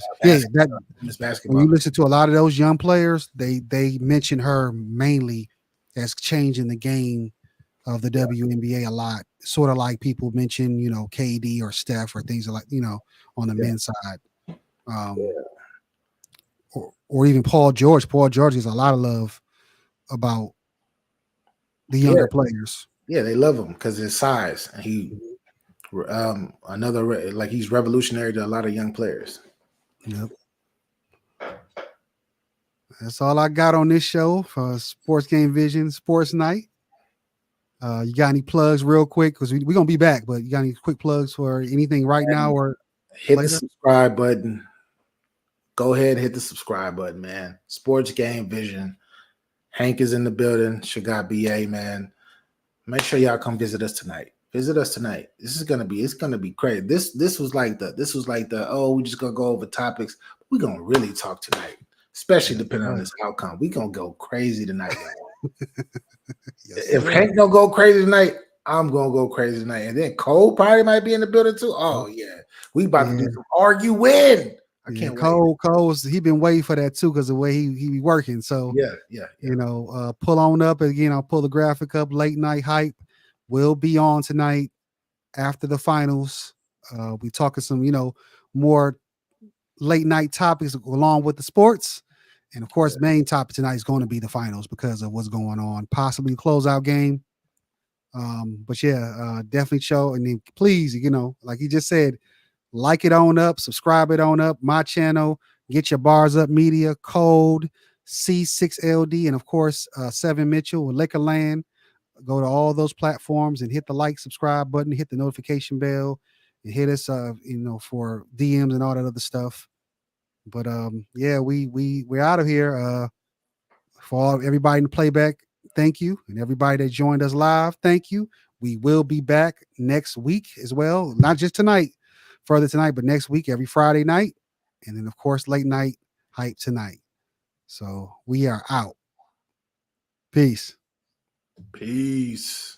B: basketball.
A: you listen to a lot of those young players, they mention her mainly as changing the game of the WNBA a lot. Sort of like people mention, KD or Steph or things like, on the men's side. Or even Paul George. Paul George gets a lot of love about the younger players.
B: Yeah, they love him because his size. And he he's revolutionary to a lot of young players.
A: Yep. That's all I got on this show for Sports Game Vision Sports Night. You got any plugs real quick? Because we're going to be back, but you got any quick plugs for anything right now or
B: hit
A: later?
B: the subscribe button. Go ahead and hit the subscribe button, man. Sports Game Vision. Hank is in the building. Shagat BA, man. Make sure y'all come visit us tonight. Visit us tonight. It's gonna be crazy. This was like the we just gonna go over topics. We're gonna really talk tonight, especially depending on this outcome. We're gonna go crazy tonight. If Hank don't go crazy tonight, I'm gonna go crazy tonight. And then Cole probably might be in the building too. Oh yeah, we about to do some arguing. I can't wait.
A: Cole's he been waiting for that too because the way he be working. So pull on up again. I'll pull the graphic up. Late night hype will be on tonight after the finals. We talking some more late night topics along with the sports, and of course, main topic tonight is going to be the finals because of what's going on. Possibly closeout game. But definitely show and then please, like you just said. Like it on up, subscribe it on up, my channel, get your Bars Up Media, code C6LD, and of course, 7 Mitchell with Liquorland. Go to all those platforms and hit the like, subscribe button, hit the notification bell, and hit us, for DMs and all that other stuff. But we're out of here. For everybody in the playback, thank you, and everybody that joined us live, thank you. We will be back next week as well, not just tonight. Further tonight, but next week, every Friday night. And then, of course, late night hype tonight. So we are out. Peace.
B: Peace.